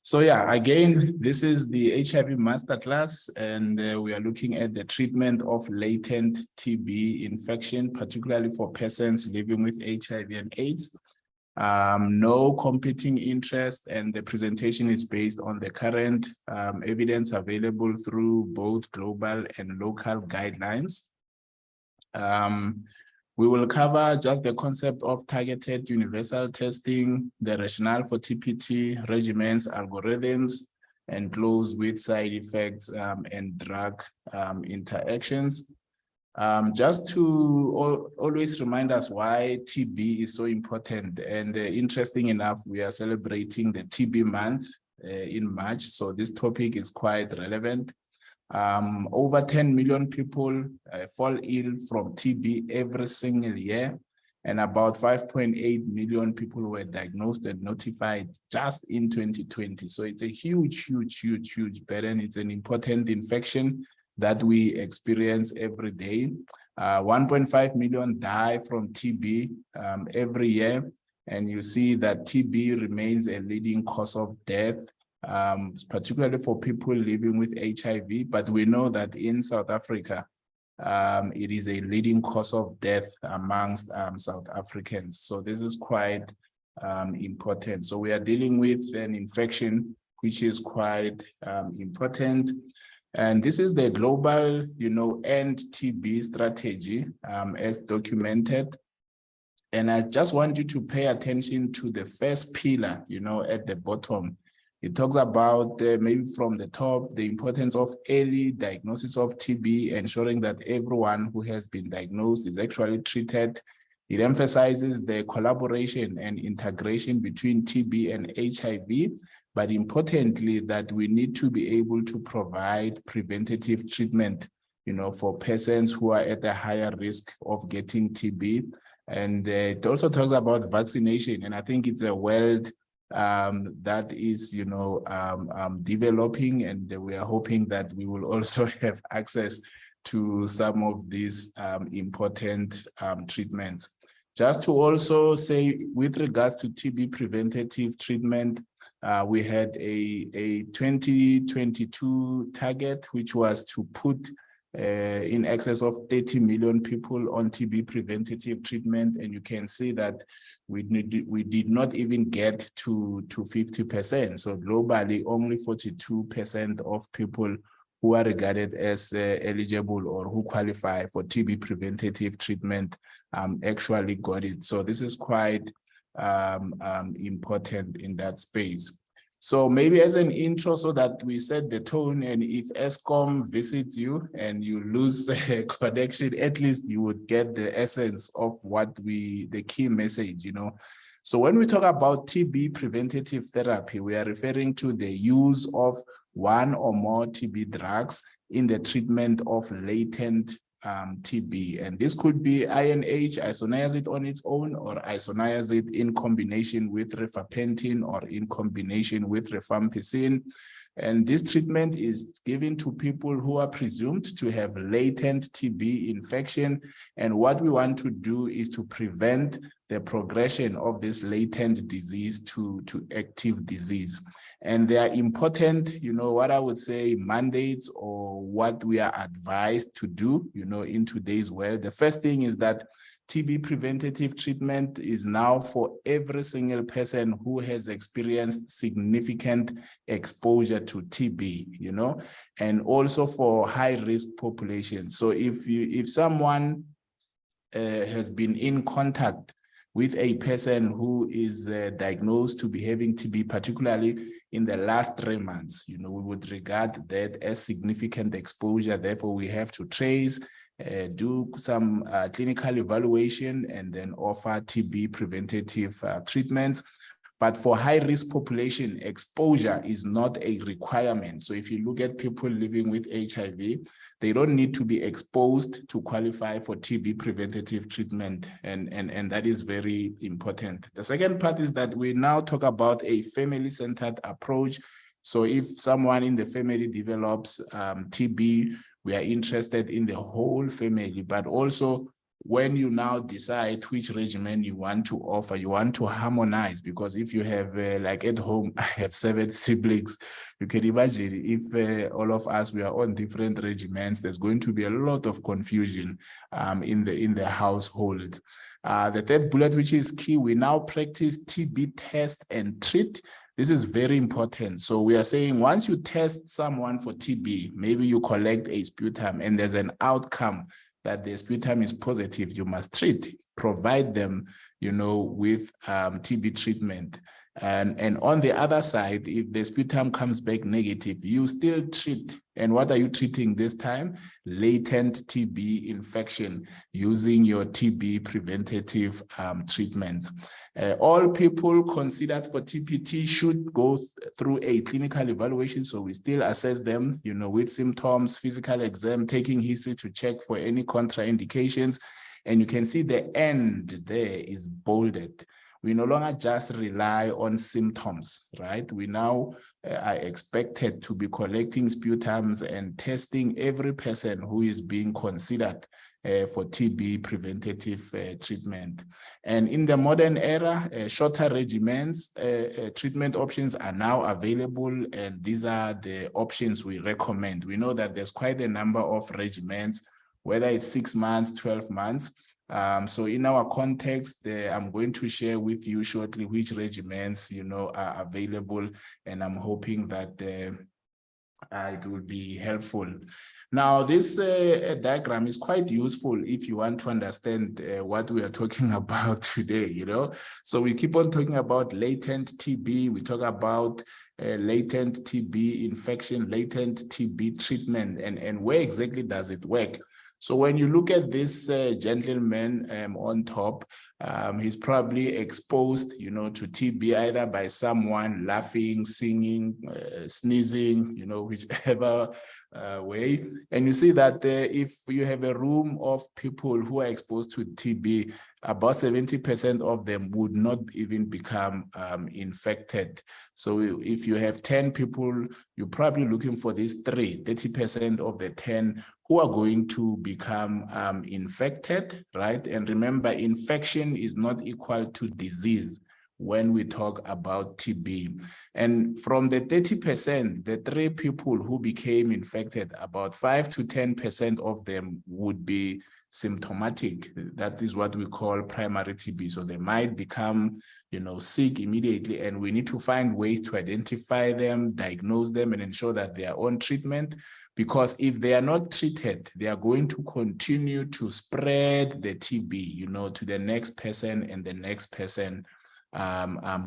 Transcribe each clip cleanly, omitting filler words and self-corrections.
So yeah, again, this is the HIV masterclass, and we are looking at the treatment of latent TB infection, particularly for persons living with HIV and AIDS. No competing interest, and the presentation is based on the current evidence available through both global and local guidelines. We will cover just the concept of targeted universal testing, the rationale for TPT, regimens, algorithms, and close with side effects and drug interactions. Just to always remind us why TB is so important. And interesting enough, we are celebrating the TB month in March. So this topic is quite relevant. Over 10 million people fall ill from TB every single year, and about 5.8 million people were diagnosed and notified just in 2020. So it's a huge burden. It's an important infection that we experience every day. 1.5 million die from TB every year, and you see that TB remains a leading cause of death, particularly for people living with HIV, but we know that in South Africa, it is a leading cause of death amongst South Africans. So this is quite important. So we are dealing with an infection which is quite important. And this is the global, end TB strategy as documented. And I just want you to pay attention to the first pillar, at the bottom. It talks about, maybe from the top, the importance of early diagnosis of TB, ensuring that everyone who has been diagnosed is actually treated. It emphasizes the collaboration and integration between TB and HIV, but importantly, that we need to be able to provide preventative treatment, for persons who are at a higher risk of getting TB. And it also talks about vaccination, and I think it's a world that is, developing, and we are hoping that we will also have access to some of these important treatments. Just to also say, with regards to TB preventative treatment, we had a 2022 target, which was to put in excess of 30 million people on TB preventative treatment, and you can see that we did not even get to 50%. So globally, only 42% of people who are regarded as eligible or who qualify for TB preventative treatment actually got it. So this is quite important in that space. So maybe as an intro, so that we set the tone, and if ESCOM visits you and you lose a connection, at least you would get the essence of what the key message, So when we talk about TB preventative therapy, we are referring to the use of one or more TB drugs in the treatment of latent TB. And this could be INH, isoniazid on its own, or isoniazid in combination with rifampicin or in combination with rifampicin. And this treatment is given to people who are presumed to have latent TB infection. And what we want to do is to prevent the progression of this latent disease to active disease. And they are important, what I would say, mandates or what we are advised to do, in today's world. The first thing is that TB preventative treatment is now for every single person who has experienced significant exposure to TB, and also for high-risk populations. So if someone has been in contact with a person who is diagnosed to be having TB, particularly in the last 3 months, we would regard that as significant exposure. Therefore, we have to trace, do some clinical evaluation, and then offer TB preventative treatments. But for high-risk population, exposure is not a requirement. So if you look at people living with HIV, they don't need to be exposed to qualify for TB preventative treatment. And that is very important. The second part is that we now talk about a family-centered approach. So if someone in the family develops TB, we are interested in the whole family, but also when you now decide which regimen you want to offer, you want to harmonize, because if you have, like at home, I have 7 siblings, you can imagine if all of us, we are on different regimens, there's going to be a lot of confusion in the household. The third bullet, which is key, we now practice TB test and treat. This is very important. So we are saying once you test someone for TB, maybe you collect a sputum and there's an outcome that the sputum is positive, you must treat, provide them, with TB treatment. And on the other side, if the sputum comes back negative, you still treat. And what are you treating this time? Latent TB infection, using your TB preventative treatments. All people considered for TPT should go through a clinical evaluation. So we still assess them, with symptoms, physical exam, taking history to check for any contraindications. And you can see the end there is bolded. We no longer just rely on symptoms, right? We now are expected to be collecting sputums and testing every person who is being considered for TB preventative treatment. And in the modern era, shorter regimens, treatment options are now available, and these are the options we recommend. We know that there's quite a number of regimens, whether it's 6 months, 12 months. So in our context, I'm going to share with you shortly which regimens, are available, and I'm hoping that it will be helpful. Now, this diagram is quite useful if you want to understand what we are talking about today, So we keep on talking about latent TB. We talk about latent TB infection, latent TB treatment, and where exactly does it work? So when you look at this gentleman on top, he's probably exposed, to TB either by someone laughing, singing, sneezing, whichever way. And you see that if you have a room of people who are exposed to TB, about 70% of them would not even become infected. So if you have 10 people, you're probably looking for these 30% of the 10 who are going to become infected, right? And remember, infection is not equal to disease when we talk about TB. And from the 30%, the 3 people who became infected, about 5 to 10% of them would be symptomatic. That is what we call primary TB. So they might become, sick immediately, and we need to find ways to identify them, diagnose them, and ensure that they are on treatment. Because if they are not treated, they are going to continue to spread the TB, to the next person and the next person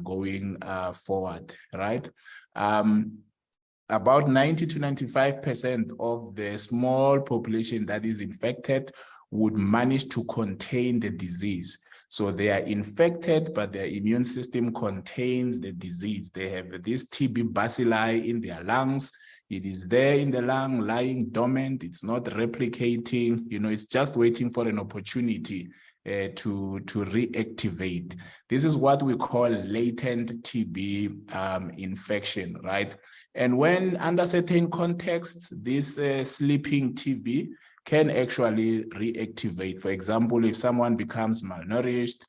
going forward, right? About 90 to 95% of the small population that is infected would manage to contain the disease. So they are infected, but their immune system contains the disease. They have this TB bacilli in their lungs. It is there in the lung, lying dormant. It's not replicating, it's just waiting for an opportunity to reactivate. This is what we call latent TB infection, right? And when under certain contexts, this sleeping TB can actually reactivate. For example, if someone becomes malnourished,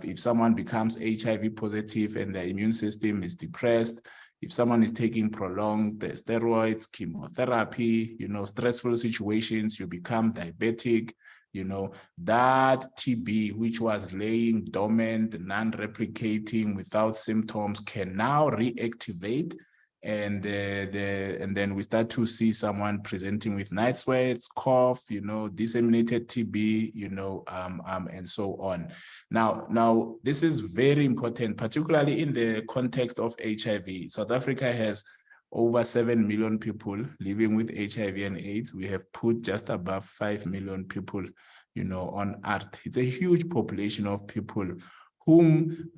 if someone becomes HIV positive and their immune system is depressed, if someone is taking prolonged steroids, chemotherapy, stressful situations, you become diabetic, that TB, which was laying dormant, non-replicating, without symptoms, can now reactivate. And then we start to see someone presenting with night sweats, cough, disseminated TB, and so on. Now, this is very important, particularly in the context of HIV. South Africa has over 7 million people living with HIV and AIDS. We have put just above 5 million people, on Earth. It's a huge population of people whom,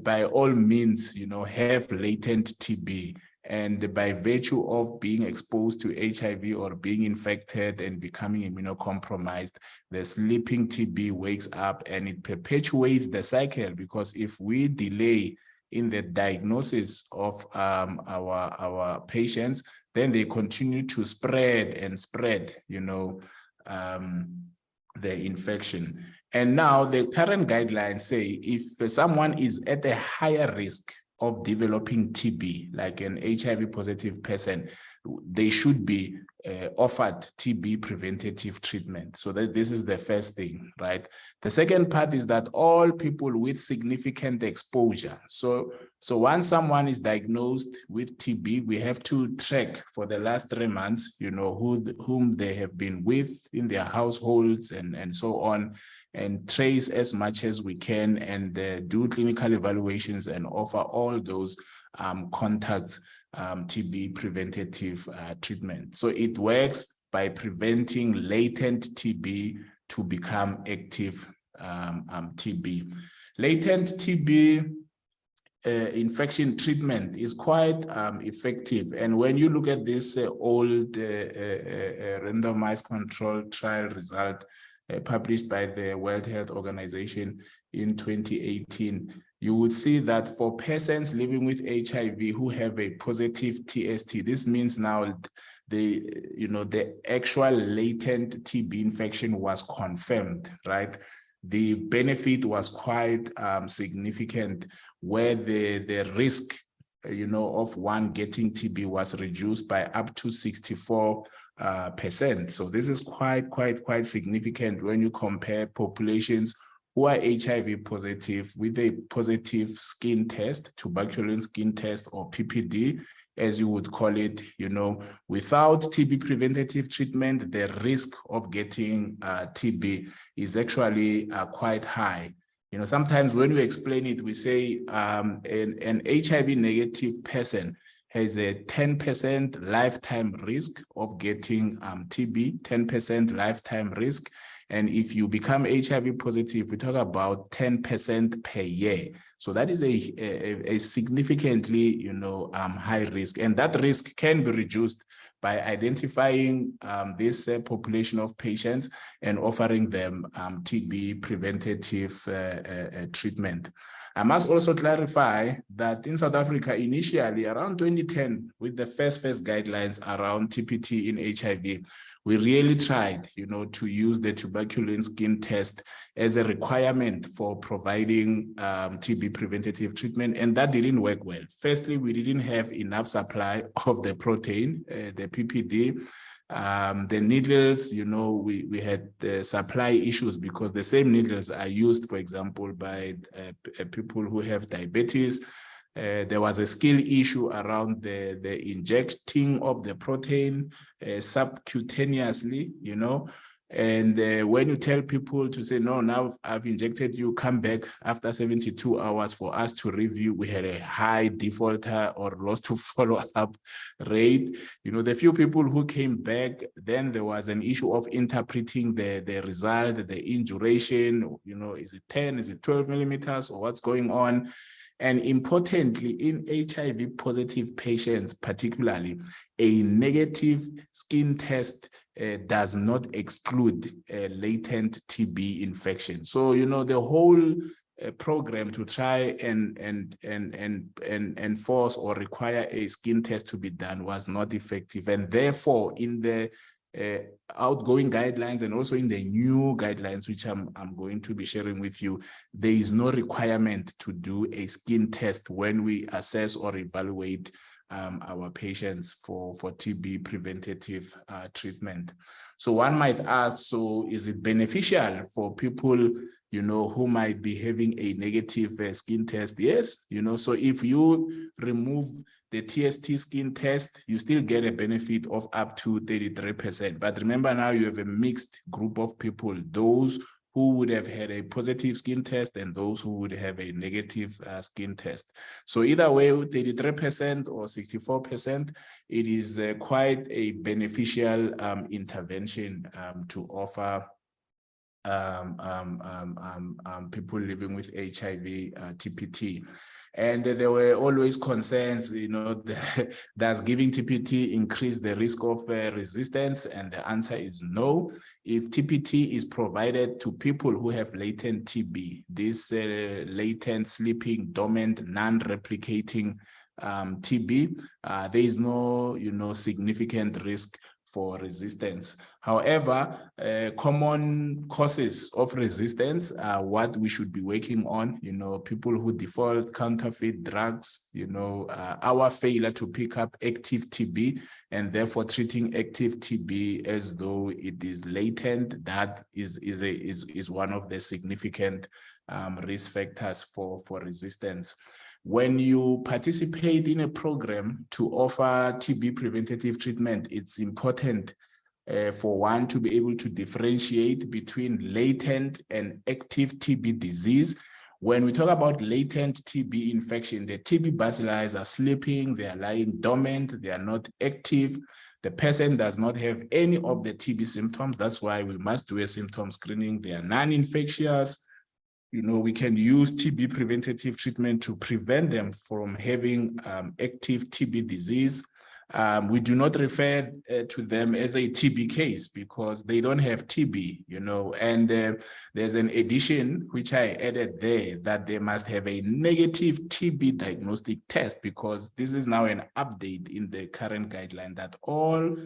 by all means, have latent TB. And by virtue of being exposed to HIV or being infected and becoming immunocompromised, the sleeping TB wakes up and it perpetuates the cycle, because if we delay in the diagnosis of our patients, then they continue to spread and spread, the infection. And now the current guidelines say if someone is at a higher risk of developing TB, like an HIV positive person, they should be offered TB preventative treatment. So that this is the first thing, right? The second part is that all people with significant exposure. So once someone is diagnosed with TB, we have to track for the last 3 months, you know, whom they have been with in their households and so on, and trace as much as we can, and do clinical evaluations and offer all those contacts TB preventative treatment. So it works by preventing latent TB to become active TB. Latent TB infection treatment is quite effective. And when you look at this old randomized controlled trial result published by the World Health Organization in 2018, you would see that for persons living with HIV who have a positive TST, this means now the actual latent TB infection was confirmed, right? The benefit was quite significant, where the risk, of one getting TB was reduced by up to 64%. So this is quite significant when you compare populations who are HIV positive with a positive skin test, tuberculous skin test, or PPD, as you would call it. Without TB preventative treatment, the risk of getting TB is actually quite high. Sometimes when we explain it, we say an HIV negative person has a 10% lifetime risk of getting TB, 10% lifetime risk. And if you become HIV positive, we talk about 10% per year. So that is a significantly, high risk. And that risk can be reduced by identifying this population of patients and offering them TB preventative treatment. I must also clarify that in South Africa, initially around 2010, with the first guidelines around TPT in HIV, we really tried, to use the tuberculous skin test as a requirement for providing TB preventative treatment, and that didn't work well. Firstly, we didn't have enough supply of the protein, the PPD. The needles, we had supply issues because the same needles are used, for example, by people who have diabetes. There was a skill issue around the injecting of the protein subcutaneously, and when you tell people to say, no, now I've injected you, come back after 72 hours for us to review, we had a high defaulter or loss to follow-up rate. The few people who came back, then there was an issue of interpreting the result, the induration, is it 10, is it 12 millimeters, or what's going on? And importantly, in HIV positive patients, particularly, a negative skin test does not exclude latent TB infection. So, the whole program to try and enforce or require a skin test to be done was not effective. And therefore, in the outgoing guidelines and also in the new guidelines, which I'm going to be sharing with you, there is no requirement to do a skin test when we assess or evaluate our patients for TB preventative treatment. So one might ask, so is it beneficial for people, who might be having a negative skin test? Yes, so if you remove the TST skin test, you still get a benefit of up to 33%. But remember, now you have a mixed group of people, those who would have had a positive skin test and those who would have a negative skin test. So either way, 33% or 64%, it is quite a beneficial intervention to offer people living with HIV TPT. And there were always concerns, does giving TPT increase the risk of resistance? And the answer is no. If TPT is provided to people who have latent TB, this latent, sleeping, dormant, non-replicating TB, there is no, significant risk resistance. However, common causes of resistance are what we should be working on, people who default, counterfeit drugs, our failure to pick up active TB and therefore treating active TB as though it is latent. That is one of the significant risk factors for resistance. When you participate in a program to offer TB preventative treatment, it's important for one to be able to differentiate between latent and active TB disease. When we talk about latent TB infection, the TB bacilli are sleeping, they are lying dormant, they are not active. The person does not have any of the TB symptoms. That's why we must do a symptom screening. They are non-infectious. We can use TB preventative treatment to prevent them from having active TB disease. We do not refer to them as a TB case because they don't have TB, and there's an addition which I added there that they must have a negative TB diagnostic test, because this is now an update in the current guideline that all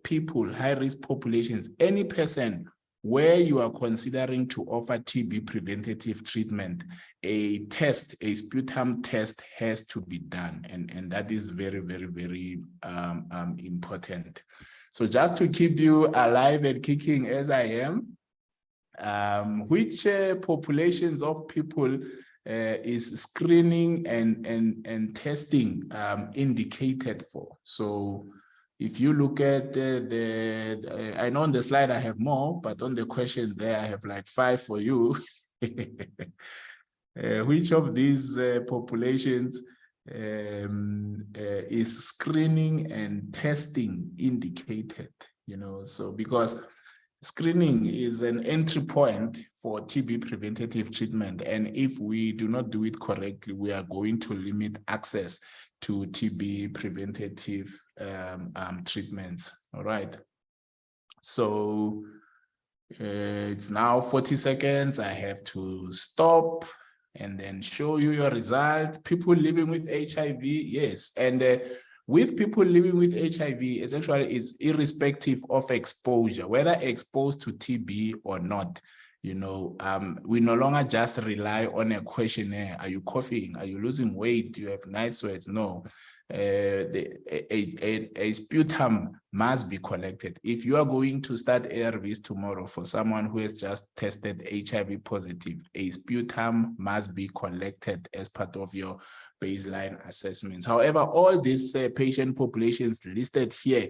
people, high-risk populations, any person where you are considering to offer TB preventative treatment, a sputum test has to be done. And that is very, very, very important. So just to keep you alive and kicking as I am, which populations of people is screening and testing indicated for? So if you look at I know on the slide I have more, but on the question there I have like 5 for you. Which of these populations is screening and testing indicated? So because screening is an entry point for TB preventative treatment, and if we do not do it correctly, we are going to limit access to TB preventative treatments. All right. So it's now 40 seconds. I have to stop and then show you your result. People living with HIV, yes. And with people living with HIV, it's irrespective of exposure, whether exposed to TB or not. We no longer just rely on a questionnaire. Are you coughing? Are you losing weight? Do you have night sweats? No. A sputum must be collected. If you are going to start ARVs tomorrow for someone who has just tested HIV positive, a sputum must be collected as part of your baseline assessments. However, all these patient populations listed here,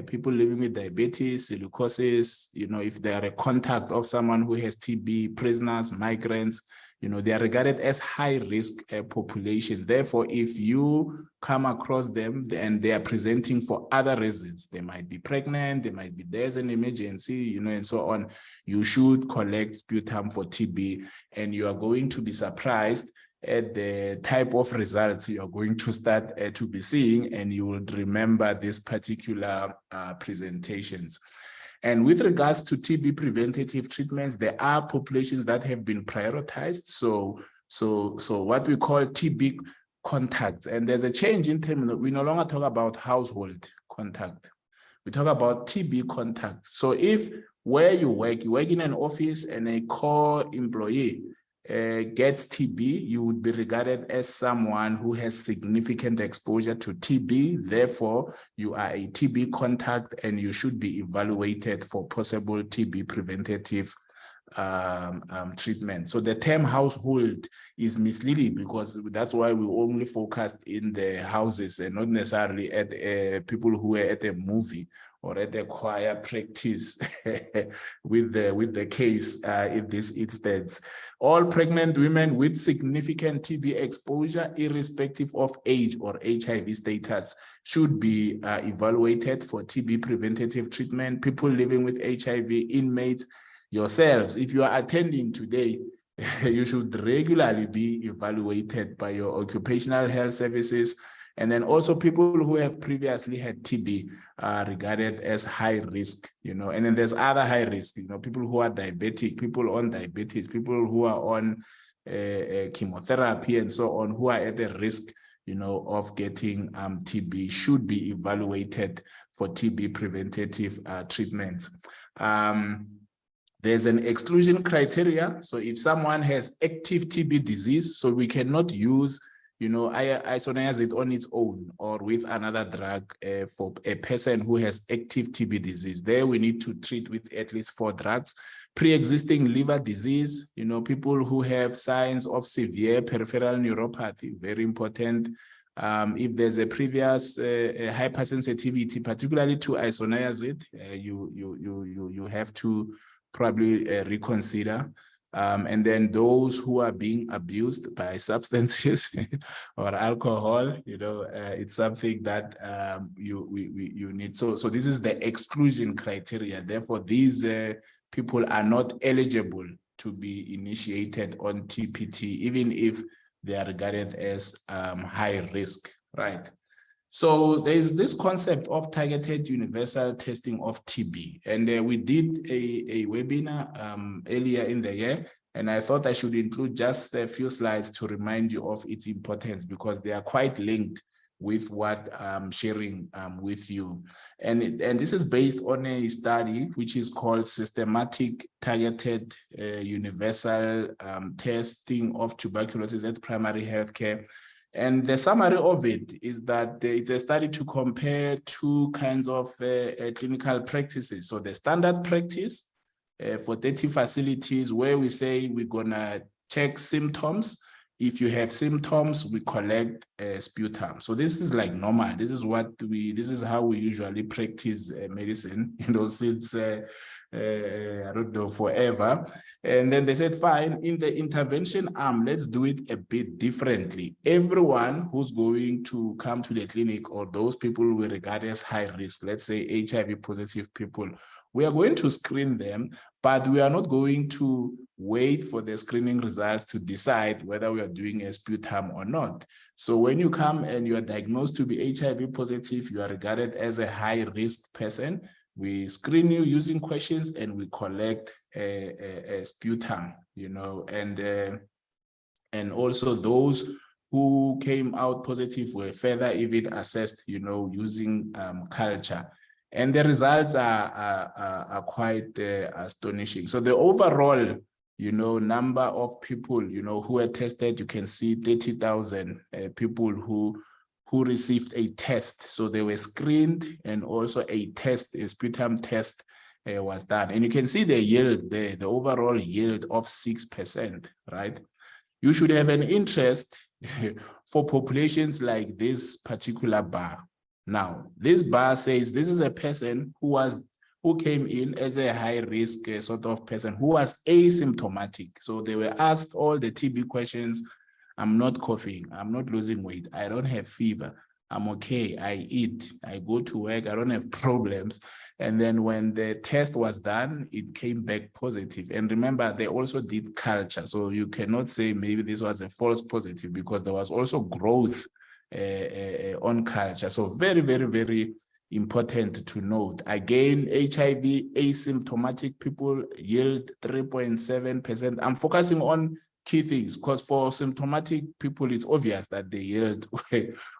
people living with diabetes, silicosis, if they are a contact of someone who has TB, prisoners, migrants, they are regarded as high-risk population. Therefore, if you come across them and they are presenting for other reasons, they might be pregnant, they might be there's an emergency, and so on, you should collect sputum for TB, and you are going to be surprised at the type of results you are going to start to be seeing, and you will remember these particular presentations. And with regards to TB preventative treatments, there are populations that have been prioritized. So what we call TB contacts, and there's a change in terminology. We no longer talk about household contact. We talk about TB contacts. So if where you work in an office and a core employee gets TB, you would be regarded as someone who has significant exposure to TB. Therefore, you are a TB contact and you should be evaluated for possible TB preventative treatment. So the term household is misleading because that's why we only focused in the houses and not necessarily at people who are at a movie or at a choir practice with the case in this instance. All pregnant women with significant TB exposure, irrespective of age or HIV status, should be evaluated for TB preventative treatment. People living with HIV, inmates, yourselves, if you are attending today, you should regularly be evaluated by your occupational health services. And then also people who have previously had TB are regarded as high risk, and then there's other high risk, people who are diabetic, people on diabetes, people who are on chemotherapy and so on, who are at a risk, of getting TB should be evaluated for TB preventative treatments. There's an exclusion criteria. So if someone has active TB disease, so we cannot use, isoniazid on its own or with another drug for a person who has active TB disease. There we need to treat with at least 4 drugs. Pre-existing liver disease, people who have signs of severe peripheral neuropathy, very important. If there's a previous hypersensitivity, particularly to isoniazid, you have to probably reconsider. And then those who are being abused by substances or alcohol, it's something that you need. So this is the exclusion criteria. Therefore, these people are not eligible to be initiated on TPT, even if they are regarded as high risk, right? So there's this concept of targeted universal testing of TB. And we did a webinar earlier in the year, and I thought I should include just a few slides to remind you of its importance, because they are quite linked with what I'm sharing with you. And this is based on a study which is called Systematic Targeted Universal Testing of Tuberculosis at Primary Healthcare. And the summary of it is that it's a study to compare 2 kinds of clinical practices. So the standard practice for 30 facilities, where we say we're gonna check symptoms. If you have symptoms, we collect sputum. So this is like normal. This is how we usually practice medicine, since I don't know, forever. And then they said, fine, in the intervention arm, let's do it a bit differently. Everyone who's going to come to the clinic, or those people we regard as high risk, let's say HIV positive people, we are going to screen them, but we are not going to wait for the screening results to decide whether we are doing a sputum or not. So when you come and you are diagnosed to be HIV positive, you are regarded as a high risk person. We screen you using questions and we collect a sputum, and also those who came out positive were further even assessed, using culture. And the results are quite astonishing. So the overall, number of people, who were tested, you can see 30,000 people who received a test. So they were screened, and also a sputum test was done. And you can see the yield there, the overall yield of 6%, right? You should have an interest for populations like this particular bar. Now, this bar says this is a person who came in as a high risk sort of person who was asymptomatic. So they were asked all the TB questions. I'm not coughing, I'm not losing weight, I don't have fever, I'm okay, I eat, I go to work, I don't have problems. And then when the test was done, it came back positive. And remember, they also did culture. So you cannot say maybe this was a false positive, because there was also growth on culture. So very, very, very important to note. Again, HIV asymptomatic people yield 3.7%. I'm focusing on key things, because for symptomatic people, it's obvious that the yield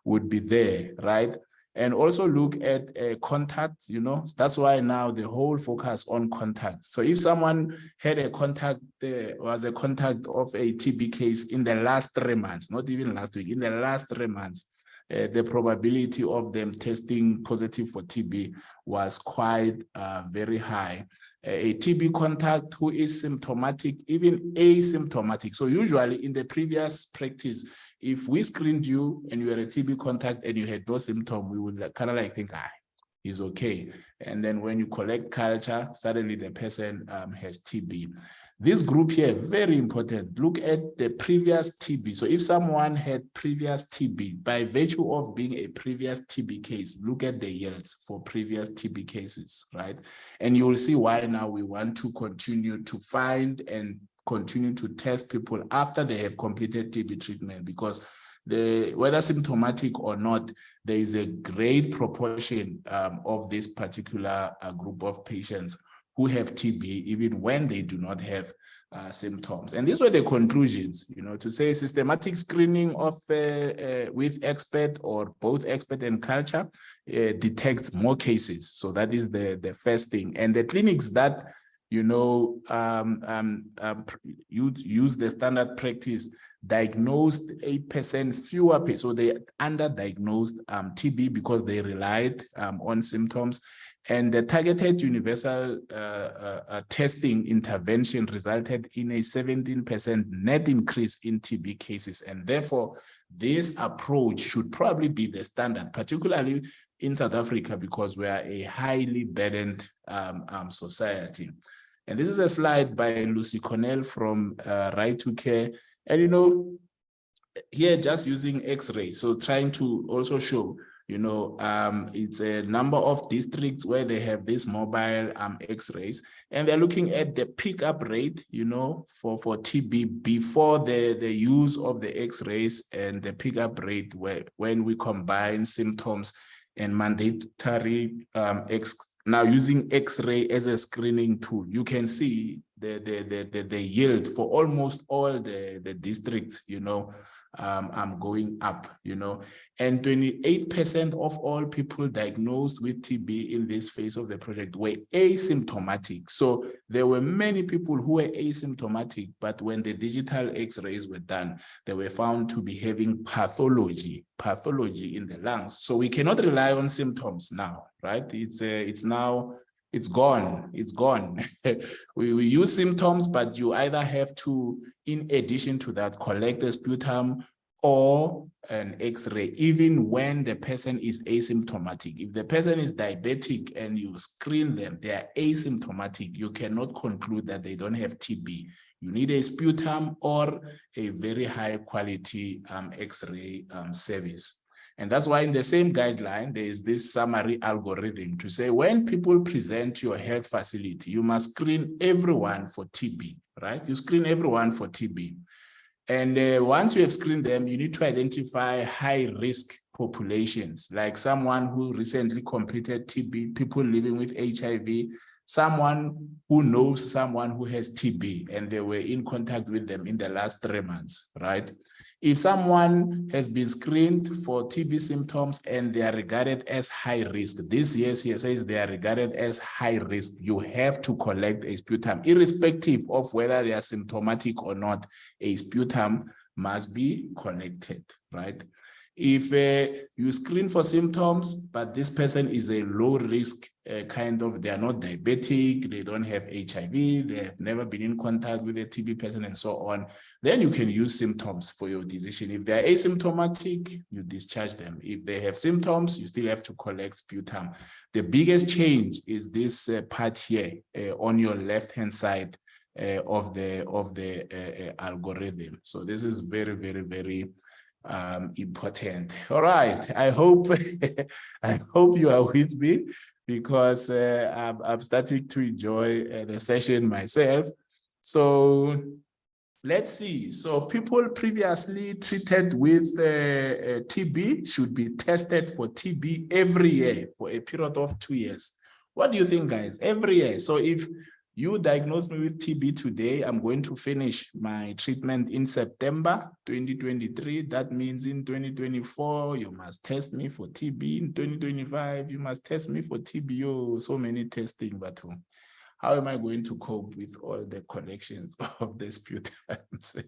would be there, right? And also look at contacts, that's why now the whole focus on contacts. So if someone had a contact, was a contact of a TB case in the last 3 months, not even last week, in the last 3 months, the probability of them testing positive for TB was quite very high. A TB contact who is symptomatic, even asymptomatic. So usually in the previous practice, if we screened you and you were a TB contact and you had no symptom, we would kind of think, he's okay. And then when you collect culture, suddenly the person has TB. This group here, very important. Look at the previous TB. So if someone had previous TB, by virtue of being a previous TB case, look at the yields for previous TB cases, right? And you will see why now we want to continue to find and continue to test people after they have completed TB treatment, because whether symptomatic or not, there is a great proportion of this particular group of patients who have TB, even when they do not have symptoms. And these were the conclusions, to say systematic screening of with expert or both expert and culture detects more cases. So that is the first thing. And the clinics that use the standard practice diagnosed 8% fewer patients. So they underdiagnosed TB because they relied on symptoms. And the targeted universal testing intervention resulted in a 17% net increase in TB cases. And therefore, this approach should probably be the standard, particularly in South Africa, because we are a highly burdened society. And this is a slide by Lucy Cornell from Right to Care. And, here just using X-rays, so trying to also show, it's a number of districts where they have this mobile X-rays, and they're looking at the pickup rate, for TB before the use of the X-rays, and the pickup rate when we combine symptoms and mandatory now using X-ray as a screening tool. You can see the yield for almost all the districts, going up, and 28% of all people diagnosed with TB in this phase of the project were asymptomatic. So there were many people who were asymptomatic, but when the digital X-rays were done, they were found to be having pathology in the lungs. So we cannot rely on symptoms now, right? It's gone. we use symptoms, but you either have to, in addition to that, collect a sputum or an X-ray, even when the person is asymptomatic. If the person is diabetic and you screen them, they are asymptomatic, you cannot conclude that they don't have TB. You need a sputum or a very high quality X-ray service. And that's why in the same guideline, there is this summary algorithm to say when people present to your health facility, you must screen everyone for TB, right? You screen everyone for TB. And once you have screened them, you need to identify high-risk populations, like someone who recently completed TB, people living with HIV, someone who knows someone who has TB and they were in contact with them in the last 3 months, right? If someone has been screened for TB symptoms and they are regarded as high risk, this year says they are regarded as high risk, you have to collect a sputum, irrespective of whether they are symptomatic or not. A sputum must be collected, right? If you screen for symptoms, but this person is a low risk they are not diabetic, they don't have HIV, they have never been in contact with a TB person and so on, then you can use symptoms for your decision. If they're asymptomatic, you discharge them. If they have symptoms, you still have to collect sputum. The biggest change is this part here on your left-hand side of the algorithm. So this is very, very, very important. All right, I hope you are with me, because I'm starting to enjoy the session myself. So let's see. So people previously treated with TB should be tested for TB every year for a period of 2 years. What do you think, guys? Every year. So if you diagnose me with TB today, I'm going to finish my treatment in September 2023. That means in 2024, you must test me for TB. In 2025, you must test me for TB. Oh, so many testing, but how am I going to cope with all the collections of the sputums?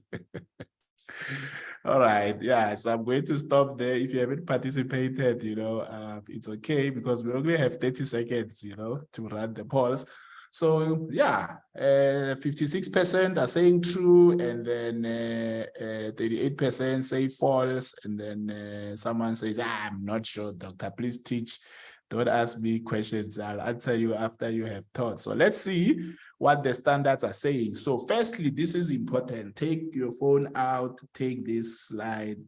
All right, yeah, so I'm going to stop there. If you haven't participated, it's okay, because we only have 30 seconds, to run the polls. So yeah, 56% are saying true, and then 38% say false, and then someone says, I'm not sure, doctor, please teach. Don't ask me questions, I'll answer you after you have taught. So let's see what the standards are saying. So firstly, this is important. Take your phone out, take this slide,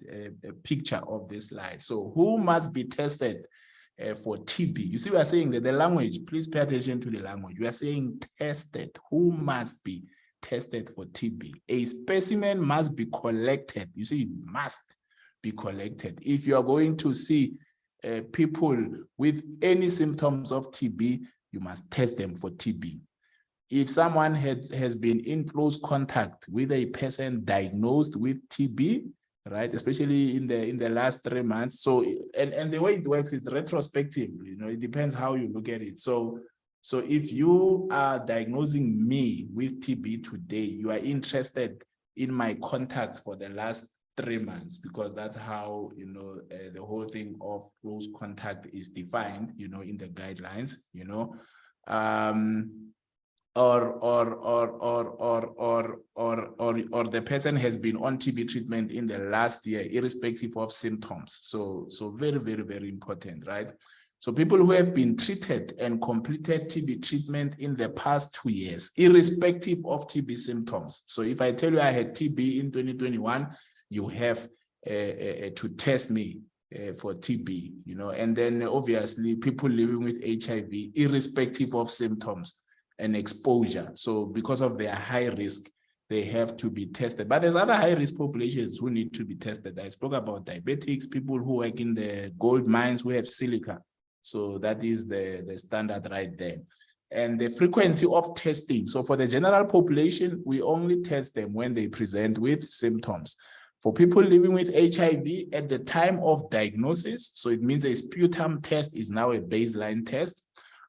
a picture of this slide. So who must be tested for TB? You see, we are saying that the language, please pay attention to the language. We are saying tested. Who must be tested for TB? A specimen must be collected. You see, must be collected. If you are going to see people with any symptoms of TB, you must test them for TB. if someone has been in close contact with a person diagnosed with TB, right, especially in the last 3 months. So, and the way it works is retrospective, you know, it depends how you look at it. So if you are diagnosing me with TB today, you are interested in my contacts for the last 3 months, because that's how, you know, the whole thing of close contact is defined, you know, in the guidelines, you know, or the person has been on TB treatment in the last year, irrespective of symptoms. So very, very, very important, right? So people who have been treated and completed TB treatment in the past 2 years, irrespective of TB symptoms. So if I tell you I had TB in 2021, you have to test me for TB, you know, and then obviously people living with HIV, irrespective of symptoms and exposure. So because of their high risk, they have to be tested. But there's other high risk populations who need to be tested. I spoke about diabetics, people who work in the gold mines who have silica. So that is the standard right there. And the frequency of testing. So for the general population, we only test them when they present with symptoms. For people living with HIV at the time of diagnosis, so it means a sputum test is now a baseline test.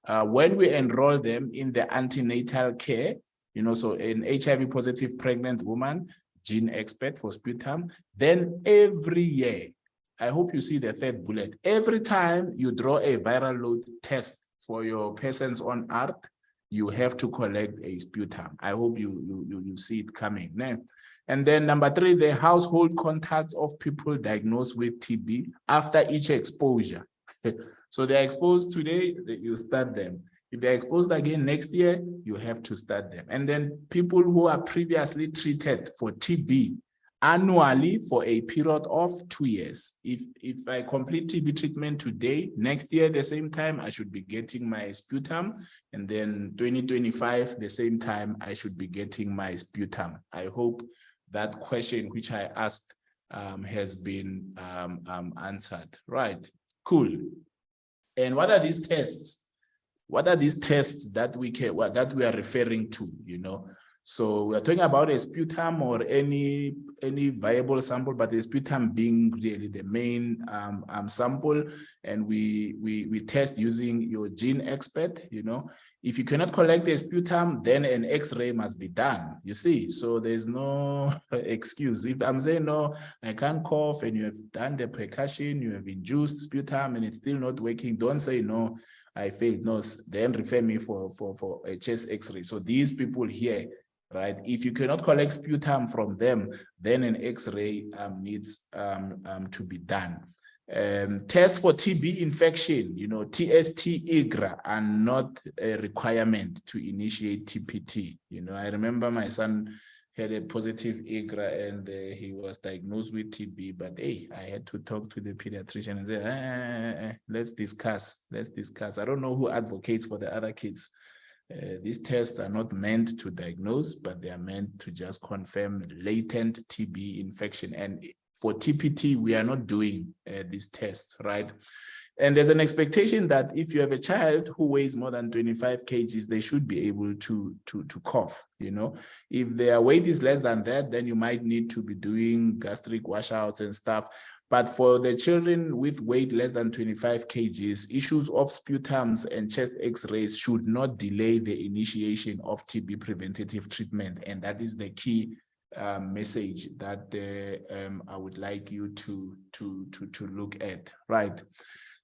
When we enroll them in the antenatal care, you know, so an HIV positive pregnant woman, gene expert for sputum, then every year, I hope you see the third bullet, every time you draw a viral load test for your persons on earth, you have to collect a sputum. I hope you see it coming. Now, and then number 3, the household contacts of people diagnosed with TB after each exposure. So they're exposed today, you start them. If they're exposed again next year, you have to start them. And then people who are previously treated for TB annually for a period of 2 years. If I complete TB treatment today, next year, the same time, I should be getting my sputum. And then 2025, the same time, I should be getting my sputum. I hope that question which I asked has been answered. Right, cool. And what are these tests? What are these tests that we are referring to, you know? So we're talking about a sputum or any viable sample, but the sputum being really the main sample, and we test using your gene expert, you know. If you cannot collect a sputum, then an X-ray must be done, you see. So there's no excuse. If I'm saying, no, I can't cough, and you have done the percussion, you have induced sputum, and it's still not working, don't say, no, I failed. No, then refer me for a chest X-ray. So these people here, right, if you cannot collect sputum from them, then an X-ray needs to be done. Tests for TB infection, you know, TST, IGRA are not a requirement to initiate TPT. You know, I remember my son had a positive IGRA and he was diagnosed with TB, but hey, I had to talk to the pediatrician and say, let's discuss. I don't know who advocates for the other kids. These tests are not meant to diagnose, but they are meant to just confirm latent TB infection. And for TPT, we are not doing these tests, right? And there's an expectation that if you have a child who weighs more than 25 kgs, they should be able to cough, you know. If their weight is less than that, then you might need to be doing gastric washouts and stuff. But for the children with weight less than 25 kgs, issues of sputums and chest X-rays should not delay the initiation of TB preventative treatment. And that is the key message that I would like you to look at, right?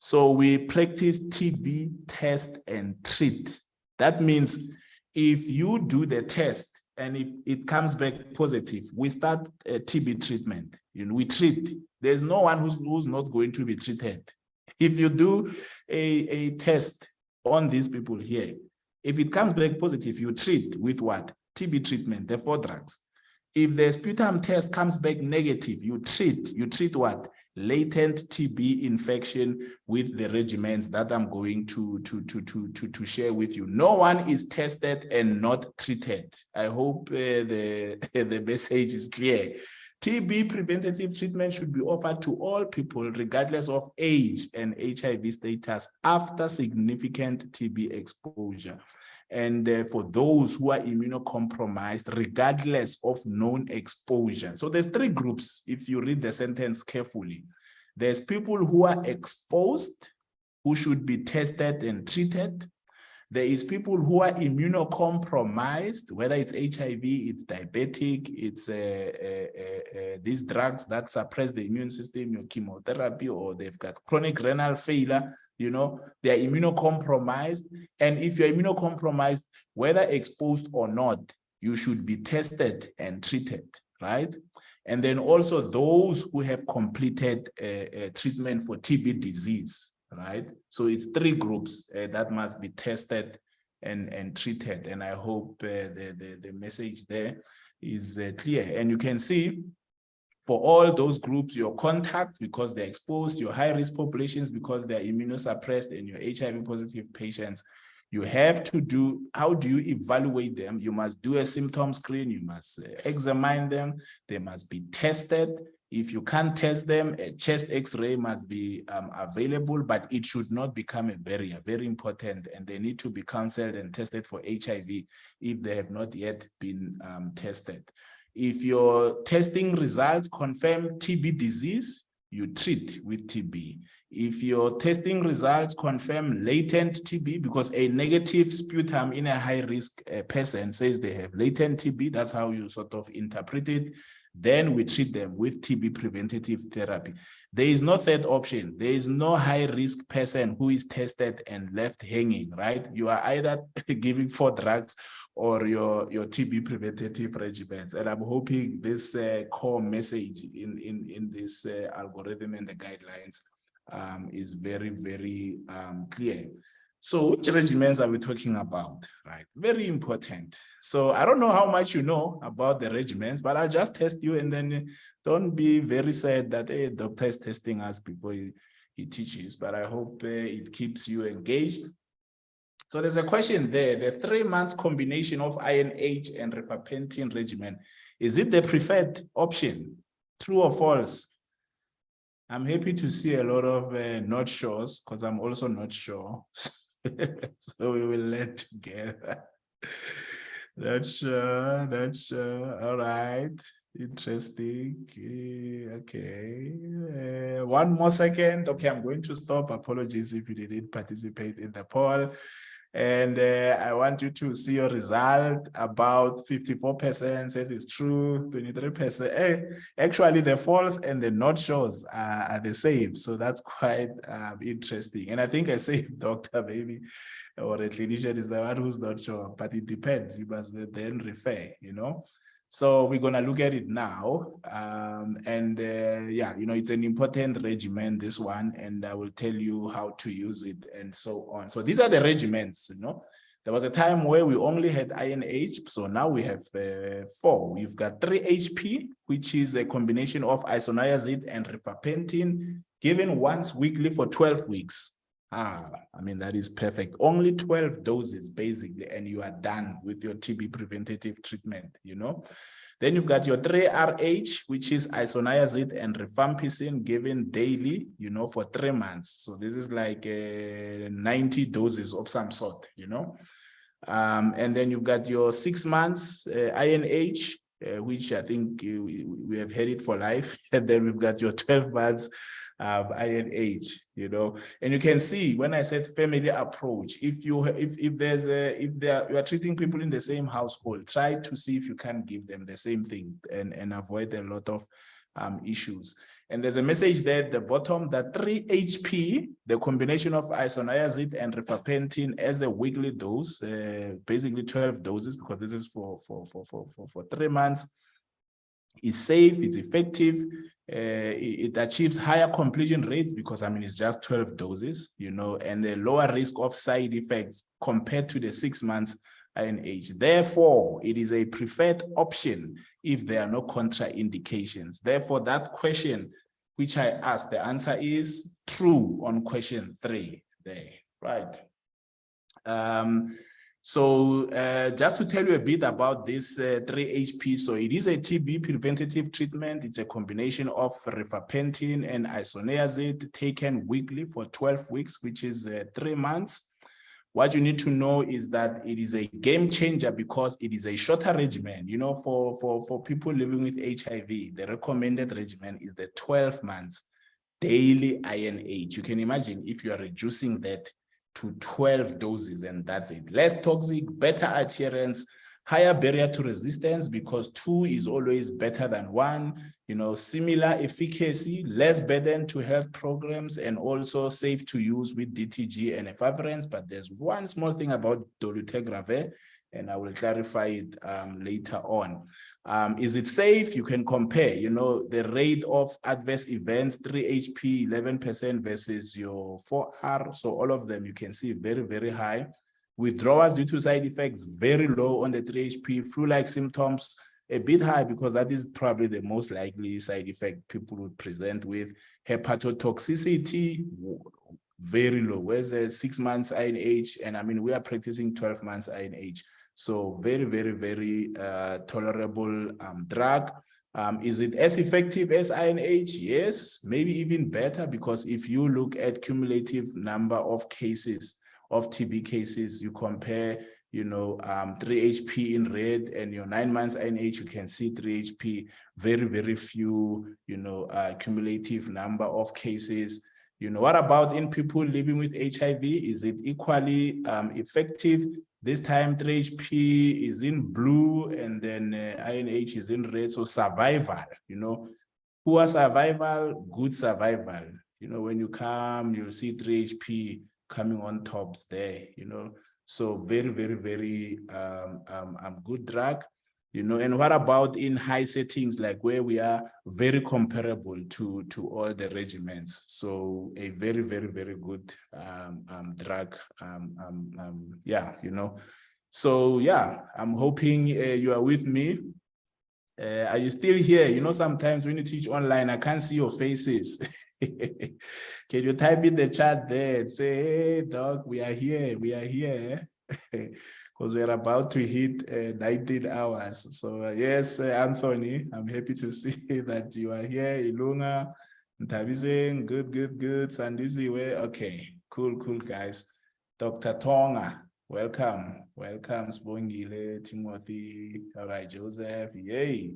So we practice TB test and treat. That means if you do the test and if it comes back positive, we start a TB treatment. You know, we treat. There's no one who's not going to be treated. If you do a test on these people here, if it comes back positive, you treat with what? TB treatment, the 4 drugs. If the sputum test comes back negative, you treat. You treat what? Latent TB infection with the regimens that I'm going to share with you. No one is tested and not treated. I hope the message is clear. TB preventative treatment should be offered to all people regardless of age and HIV status after significant TB exposure. and for those who are immunocompromised, regardless of known exposure. So there's three groups, if you read the sentence carefully. There's people who are exposed, who should be tested and treated. There is people who are immunocompromised, whether it's HIV, it's diabetic, it's these drugs that suppress the immune system, your chemotherapy, or they've got chronic renal failure, you know, they are immunocompromised. And if you're immunocompromised, whether exposed or not, you should be tested and treated, right? And then also those who have completed treatment for TB disease, right? So it's three groups that must be tested and treated. And I hope the message there is clear. And you can see for all those groups, your contacts, because they're exposed, your high-risk populations, because they're immunosuppressed, and your HIV-positive patients, you have to do, how do you evaluate them? You must do a symptom screen, you must examine them, they must be tested. If you can't test them, a chest X-ray must be available, but it should not become a barrier, very important, and they need to be counseled and tested for HIV if they have not yet been tested. If your testing results confirm TB disease, you treat with TB. If your testing results confirm latent TB, because a negative sputum in a high-risk person says they have latent TB, that's how you sort of interpret it, then we treat them with TB preventative therapy. There is no third option. There is no high-risk person who is tested and left hanging, right? You are either giving 4 drugs or your TB preventative regimens. And I'm hoping this core message in this algorithm and the guidelines is very, very clear. So which regimens are we talking about, right? Very important. So I don't know how much you know about the regimens, but I'll just test you, and then don't be very sad that a doctor is testing us before he teaches, but I hope it keeps you engaged. So there's a question there, the 3 months combination of INH and rifampicin regimen, is it the preferred option? True or false? I'm happy to see a lot of not sures, because I'm also not sure. So we will let together. Not sure. All right. Interesting. Okay. 1 more second. Okay, I'm going to stop. Apologies if you didn't participate in the poll. And I want you to see your result. About 54% says it's true, 23%. Actually, the false and the not shows are the same. So that's quite interesting. And I think I say doctor maybe, or a clinician is the one who's not sure, but it depends. You must then refer, you know. So we're going to look at it now. Yeah, you know, it's an important regimen, this one, and I will tell you how to use it and so on. So these are the regimens, you know. There was a time where we only had INH, so now we have 4. We've got 3HP, which is a combination of isoniazid and rifampicin, given once weekly for 12 weeks. I mean, that is perfect. Only 12 doses, basically, and you are done with your TB preventative treatment, you know. Then you've got your 3RH, which is isoniazid and rifampicin given daily, you know, for 3 months. So this is like 90 doses of some sort, you know. And then you've got your 6 months INH, which I think we have had it for life. And then we've got your 12 months INH, you know. And you can see when I said family approach, if you are treating people in the same household, try to see if you can give them the same thing and avoid a lot of issues. And there's a message there at the bottom that 3HP, the combination of isoniazid and rifampicin as a weekly dose, basically 12 doses, because this is for 3 months, is safe, it's effective, it achieves higher completion rates because, I mean, it's just 12 doses, you know, and a lower risk of side effects compared to the 6 months INH. Therefore, it is a preferred option if there are no contraindications. Therefore, that question which I asked, the answer is true on question 3 there, right? So just to tell you a bit about this 3HP, so it is a TB preventative treatment. It's a combination of rifampicin and isoniazid taken weekly for 12 weeks, which is 3 months. What you need to know is that it is a game changer because it is a shorter regimen. You know, for people living with HIV, the recommended regimen is the 12 months daily INH. You can imagine if you are reducing that to 12 doses, and that's it. Less toxic, better adherence, higher barrier to resistance because 2 is always better than 1, you know, similar efficacy, less burden to health programs, and also safe to use with DTG and efavirenz. But there's one small thing about dolutegravir, and I will clarify it later on. Is it safe? You can compare, you know, the rate of adverse events, 3HP, 11% versus your 4R. So all of them, you can see very, very high. Withdrawals due to side effects, very low on the 3HP. Flu-like symptoms, a bit high because that is probably the most likely side effect people would present with. Hepatotoxicity, very low. Where's the 6 months INH? And I mean, we are practicing 12 months INH. So very, very, very tolerable drug. Is it as effective as INH? Yes, maybe even better, because if you look at cumulative number of cases, of TB cases, you compare, you know, 3HP in red and your 9 months INH, you can see 3HP, very, very few, you know, cumulative number of cases. You know, what about in people living with HIV? Is it equally effective? This time 3HP is in blue and then INH is in red. So survival, you know, poor survival, good survival. You know, when you come, you'll see 3HP coming on tops there, you know. So very, very, very good drug, you know. And what about in high settings, like where we are very comparable to all the regimens? So a very, very, very good drug. Yeah, you know. So yeah, I'm hoping you are with me. Are you still here? You know, sometimes when you teach online, I can't see your faces. Can you type in the chat there and say, hey, Doc, we are here, because we're about to hit 19 hours. So yes, Anthony, I'm happy to see that you are here. Ilunga, Ntabizeng, good. Sandisi, okay, cool, guys. Dr. Tonga, welcome. Sbongile, Timothy, all right, Joseph, yay.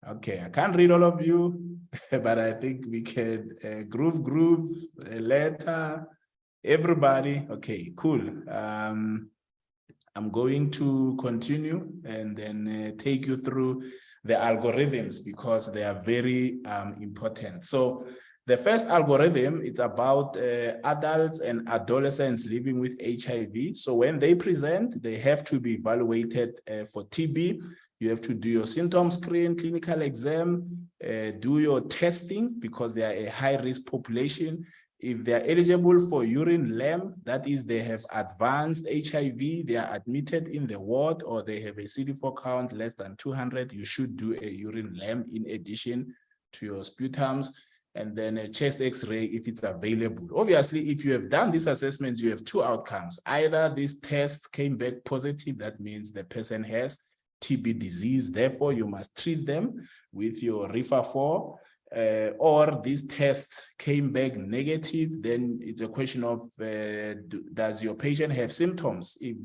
Okay, I can't read all of you, but I think we can group, letter, everybody. Okay, cool. I'm going to continue and then take you through the algorithms because they are very important. So the first algorithm is about adults and adolescents living with HIV. So when they present, they have to be evaluated for TB. You have to do your symptom screen, clinical exam, do your testing because they are a high-risk population. If they are eligible for urine LAM, that is they have advanced HIV, they are admitted in the ward, or they have a CD4 count less than 200, you should do a urine LAM in addition to your sputums, and then a chest X-ray if it's available. Obviously, if you have done these assessments, you have 2 outcomes. Either this test came back positive, that means the person has TB disease, therefore you must treat them with your RIFA-4, or these tests came back negative, then it's a question of does your patient have symptoms? If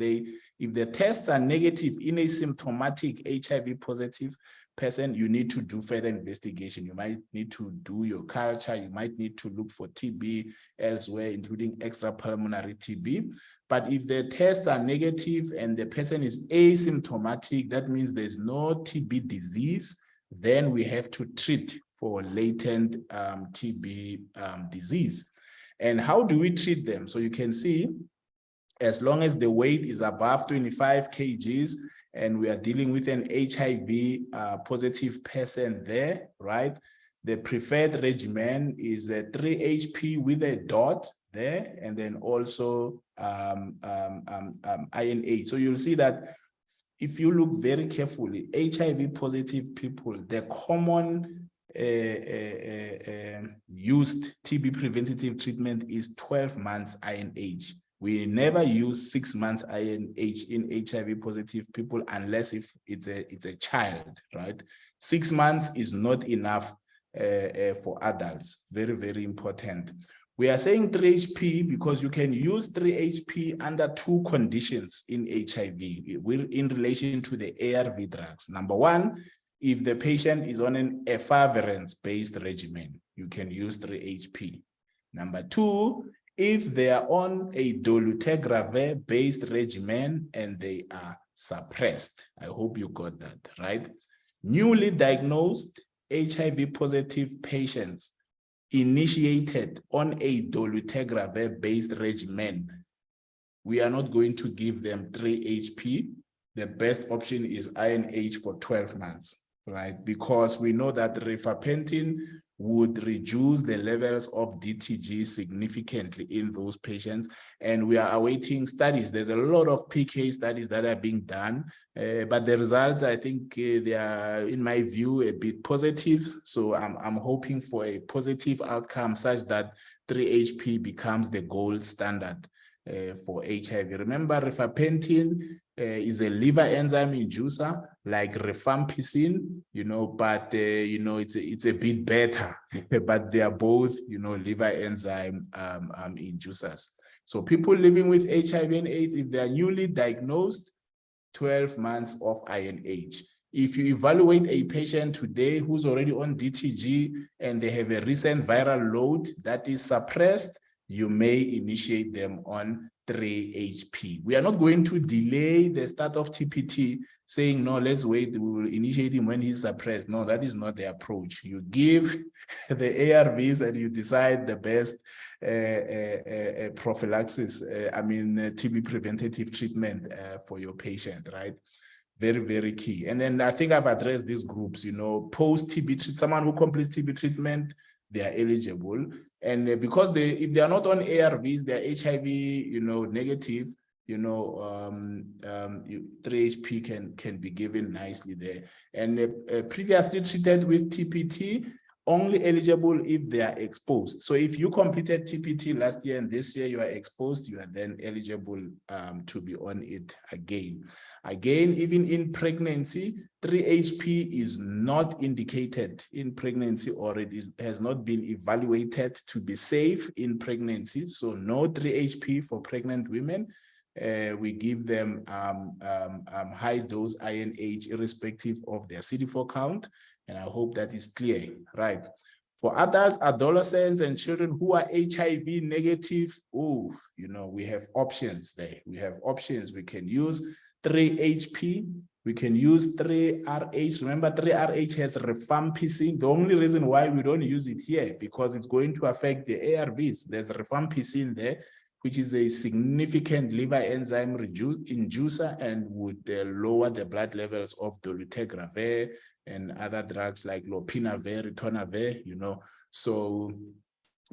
the tests are negative in a symptomatic HIV positive person, you need to do further investigation. You might need to do your culture, you might need to look for TB elsewhere, including extrapulmonary TB. But if the tests are negative and the person is asymptomatic, that means there's no TB disease, then we have to treat for latent TB disease. And how do we treat them? So you can see, as long as the weight is above 25 kgs and we are dealing with an HIV positive person there, right? The preferred regimen is a 3HP with a dot there, and then also INH. So you'll see that if you look very carefully, HIV positive people, the common used TB preventative treatment is 12 months INH. We never use 6 months INH in HIV positive people unless if it's a child, right? 6 months is not enough for adults. Very, very important. We are saying 3HP because you can use 3HP under two conditions in HIV in relation to the ARV drugs. Number one, if the patient is on an efavirenz-based regimen, you can use 3HP. Number two, if they are on a dolutegravir-based regimen and they are suppressed. I hope you got that, right? Newly diagnosed HIV-positive patients initiated on a dolutegravir-based regimen, we are not going to give them 3HP. The best option is INH for 12 months, right? Because we know that rifampicin would reduce the levels of DTG significantly in those patients. And we are awaiting studies. There's a lot of PK studies that are being done, but the results, I think they are, in my view, a bit positive. So I'm hoping for a positive outcome such that 3HP becomes the gold standard for HIV. Remember, rifampicin is a liver enzyme inducer like rifampicin, but it's a bit better, but they are both, liver enzyme inducers. So people living with HIV and AIDS, if they are newly diagnosed, 12 months of INH. If you evaluate a patient today who's already on DTG and they have a recent viral load that is suppressed, you may initiate them on 3HP. We are not going to delay the start of TPT saying, no, let's wait, we will initiate him when he's suppressed. No, that is not the approach. You give the ARVs and you decide the best prophylaxis, TB preventative treatment for your patient, right? Very, very key. And then I think I've addressed these groups, post-TB, someone who completes TB treatment, they are eligible. And because if they are not on ARVs, they are HIV, negative, 3HP can be given nicely there. And previously treated with TPT, only eligible if they are exposed. So if you completed TPT last year and this year you are exposed, you are then eligible to be on it again. Again, even in pregnancy, 3HP is not indicated in pregnancy, or it has not been evaluated to be safe in pregnancy. So no 3HP for pregnant women. We give them high dose INH irrespective of their CD4 count. And I hope that is clear, right? For adults, adolescents, and children who are HIV negative, we have options there. We have options. We can use 3HP. We can use 3RH. Remember, 3RH has rifampicin. The only reason why we don't use it here, because it's going to affect the ARVs. There's rifampicin there, which is a significant liver enzyme inducer and would lower the blood levels of dolutegravir and other drugs like lopinavir, ritonavir, So,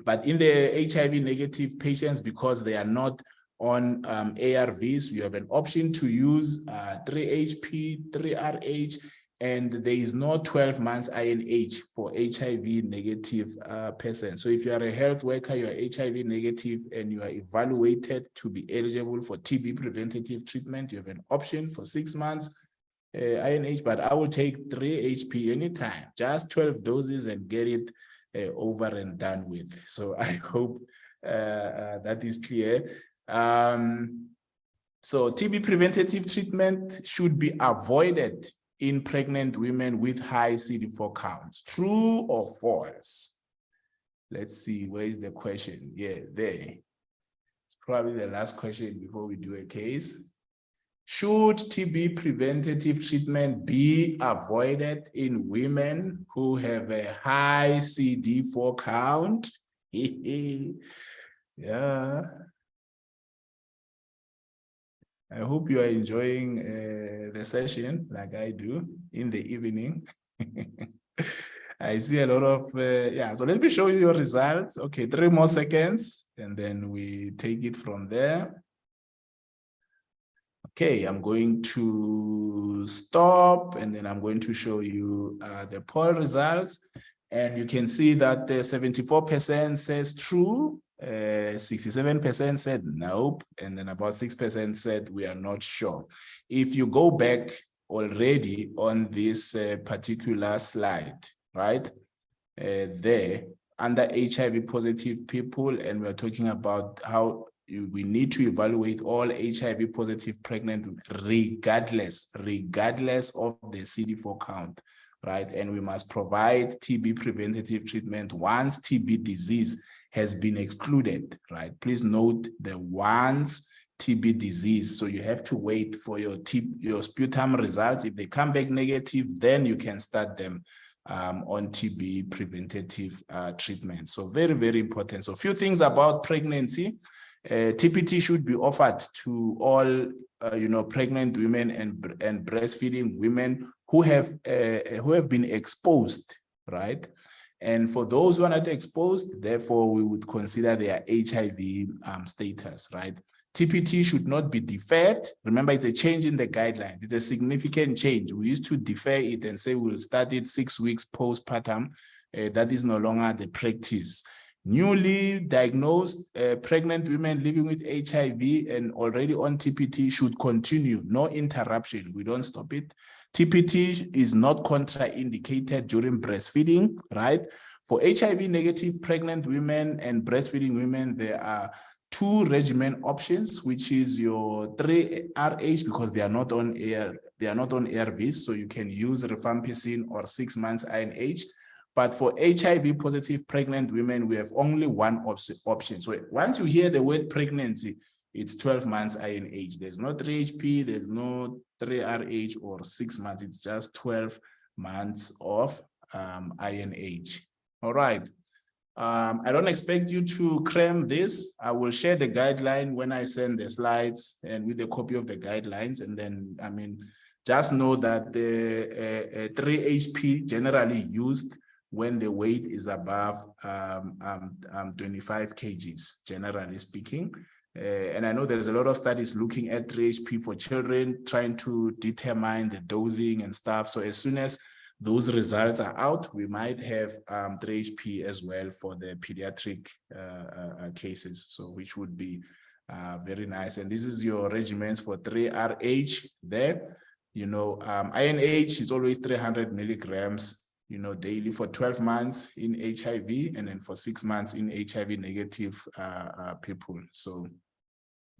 but in the HIV negative patients, because they are not on ARVs, you have an option to use 3HP, 3RH, and there is no 12 months INH for HIV negative person. So if you are a health worker, you are HIV negative, and you are evaluated to be eligible for TB preventative treatment, you have an option for 6 months INH, but I will take 3HP anytime, just 12 doses and get it over and done with. So I hope that is clear. So TB preventative treatment should be avoided in pregnant women with high CD4 counts. True or false? Let's see, where is the question? Yeah, there. It's probably the last question before we do a case. Should TB preventative treatment be avoided in women who have a high CD4 count? Yeah. I hope you are enjoying the session like I do in the evening. I see a lot of, so let me show you your results. Okay, 3 more seconds, and then we take it from there. Okay, I'm going to stop, and then I'm going to show you the poll results. And you can see that 74% says true, 67% said nope, and then about 6% said we are not sure. If you go back already on this particular slide, right, there, under HIV positive people, and we're talking about how we need to evaluate all HIV positive pregnant regardless of the CD4 count, right? And we must provide TB preventative treatment once TB disease has been excluded, right? Please note the once TB disease. So you have to wait for your sputum results. If they come back negative, then you can start them on TB preventative treatment. So very, very important. So a few things about pregnancy. TPT should be offered to all, pregnant women and breastfeeding women who have been exposed, right? And for those who are not exposed, therefore, we would consider their HIV status, right? TPT should not be deferred. Remember, it's a change in the guidelines. It's a significant change. We used to defer it and say we'll start it 6 weeks postpartum. That is no longer the practice. Newly diagnosed pregnant women living with HIV and already on TPT should continue, no interruption. We don't stop it. TPT is not contraindicated during breastfeeding, right? For HIV negative pregnant women and breastfeeding women, there are 2 regimen options, which is your 3RH, because they are not on ARVs, so you can use rifampicin or 6 months INH. But for HIV positive pregnant women, we have only one option. So once you hear the word pregnancy, it's 12 months INH. There's no 3HP, there's no 3RH or 6 months. It's just 12 months of INH. All right. I don't expect you to cram this. I will share the guideline when I send the slides and with a copy of the guidelines. And then, just know that the 3HP generally used when the weight is above 25 kgs, generally speaking. And I know there's a lot of studies looking at 3HP for children, trying to determine the dosing and stuff. So as soon as those results are out, we might have 3HP as well for the pediatric cases, so which would be very nice. And this is your regimens for 3RH there. INH is always 300 milligrams, daily for 12 months in HIV, and then for 6 months in HIV negative people. So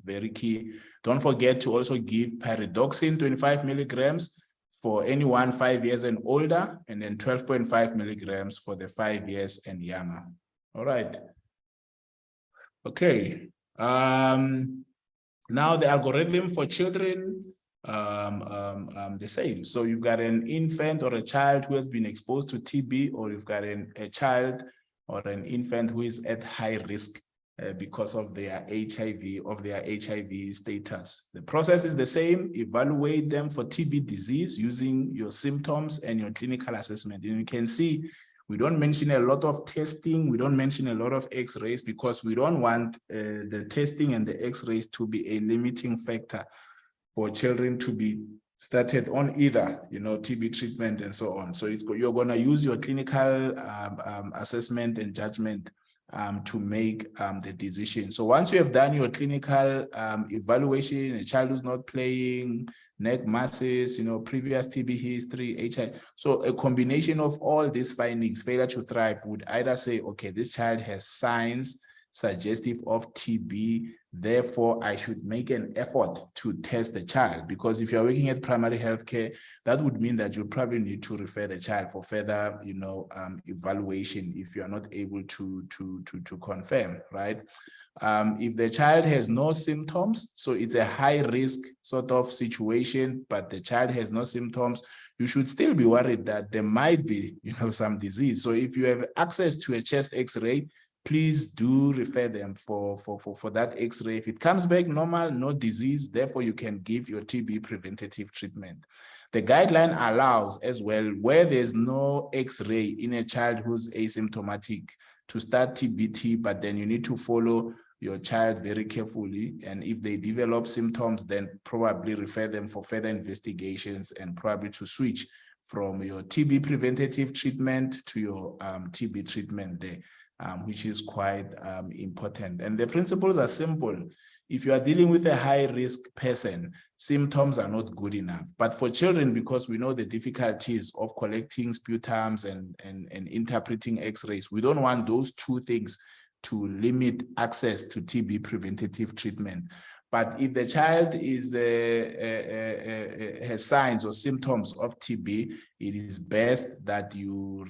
very key. Don't forget to also give pyridoxine 25 milligrams for anyone 5 years and older, and then 12.5 milligrams for the 5 years and younger. All right. Okay. Now the algorithm for children, the same. So you've got an infant or a child who has been exposed to TB, or you've got a child or an infant who is at high risk because of their HIV status. The process is the same. Evaluate them for TB disease using your symptoms and your clinical assessment. And you can see we don't mention a lot of testing. We don't mention a lot of X-rays because we don't want the testing and the X-rays to be a limiting factor for children to be started on either, TB treatment and so on. So you're going to use your clinical assessment and judgment to make the decision. So once you have done your clinical evaluation, a child who's not playing, neck masses, previous TB history, HIV. So a combination of all these findings, failure to thrive, would either say, okay, this child has signs suggestive of TB, therefore I should make an effort to test the child. Because if you're working at primary healthcare, that would mean that you probably need to refer the child for further, evaluation if you're not able to confirm, right? If the child has no symptoms, so it's a high risk sort of situation, but the child has no symptoms, you should still be worried that there might be, some disease. So if you have access to a chest X-ray, please do refer them for that X-ray. If it comes back normal, no disease, therefore you can give your TB preventative treatment. The guideline allows as well, where there's no X-ray in a child who's asymptomatic, to start TBT, but then you need to follow your child very carefully. And if they develop symptoms, then probably refer them for further investigations and probably to switch from your TB preventative treatment to your TB treatment there. Which is quite important. And the principles are simple. If you are dealing with a high-risk person, symptoms are not good enough. But for children, because we know the difficulties of collecting sputums and interpreting X-rays, we don't want those two things to limit access to TB preventative treatment. But if the child is has signs or symptoms of TB, it is best that you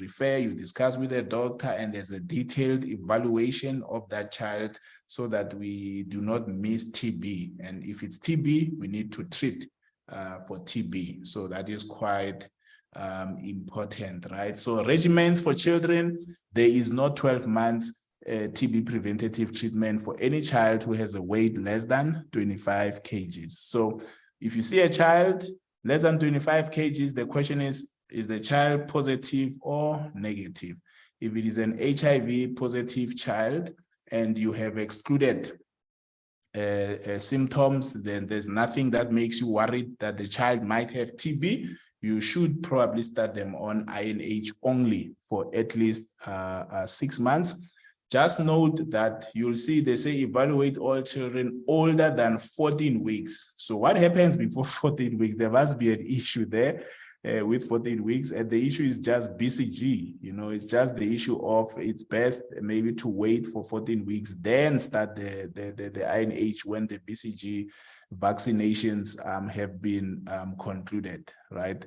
discuss with the doctor, and there's a detailed evaluation of that child so that we do not miss TB. And if it's TB, we need to treat for TB. So that is quite important, right? So regimens for children, there is not 12 months TB preventative treatment for any child who has a weight less than 25 kgs. So if you see a child less than 25 kgs, the question is the child positive or negative? If it is an HIV positive child and you have excluded symptoms, then there's nothing that makes you worried that the child might have TB, you should probably start them on INH only for at least 6 months. Just note that you'll see they say evaluate all children older than 14 weeks. So what happens before 14 weeks? There must be an issue there with 14 weeks. And the issue is just BCG. You know, it's just the issue of it's best maybe to wait for 14 weeks, then start the INH when the BCG vaccinations have been concluded, right?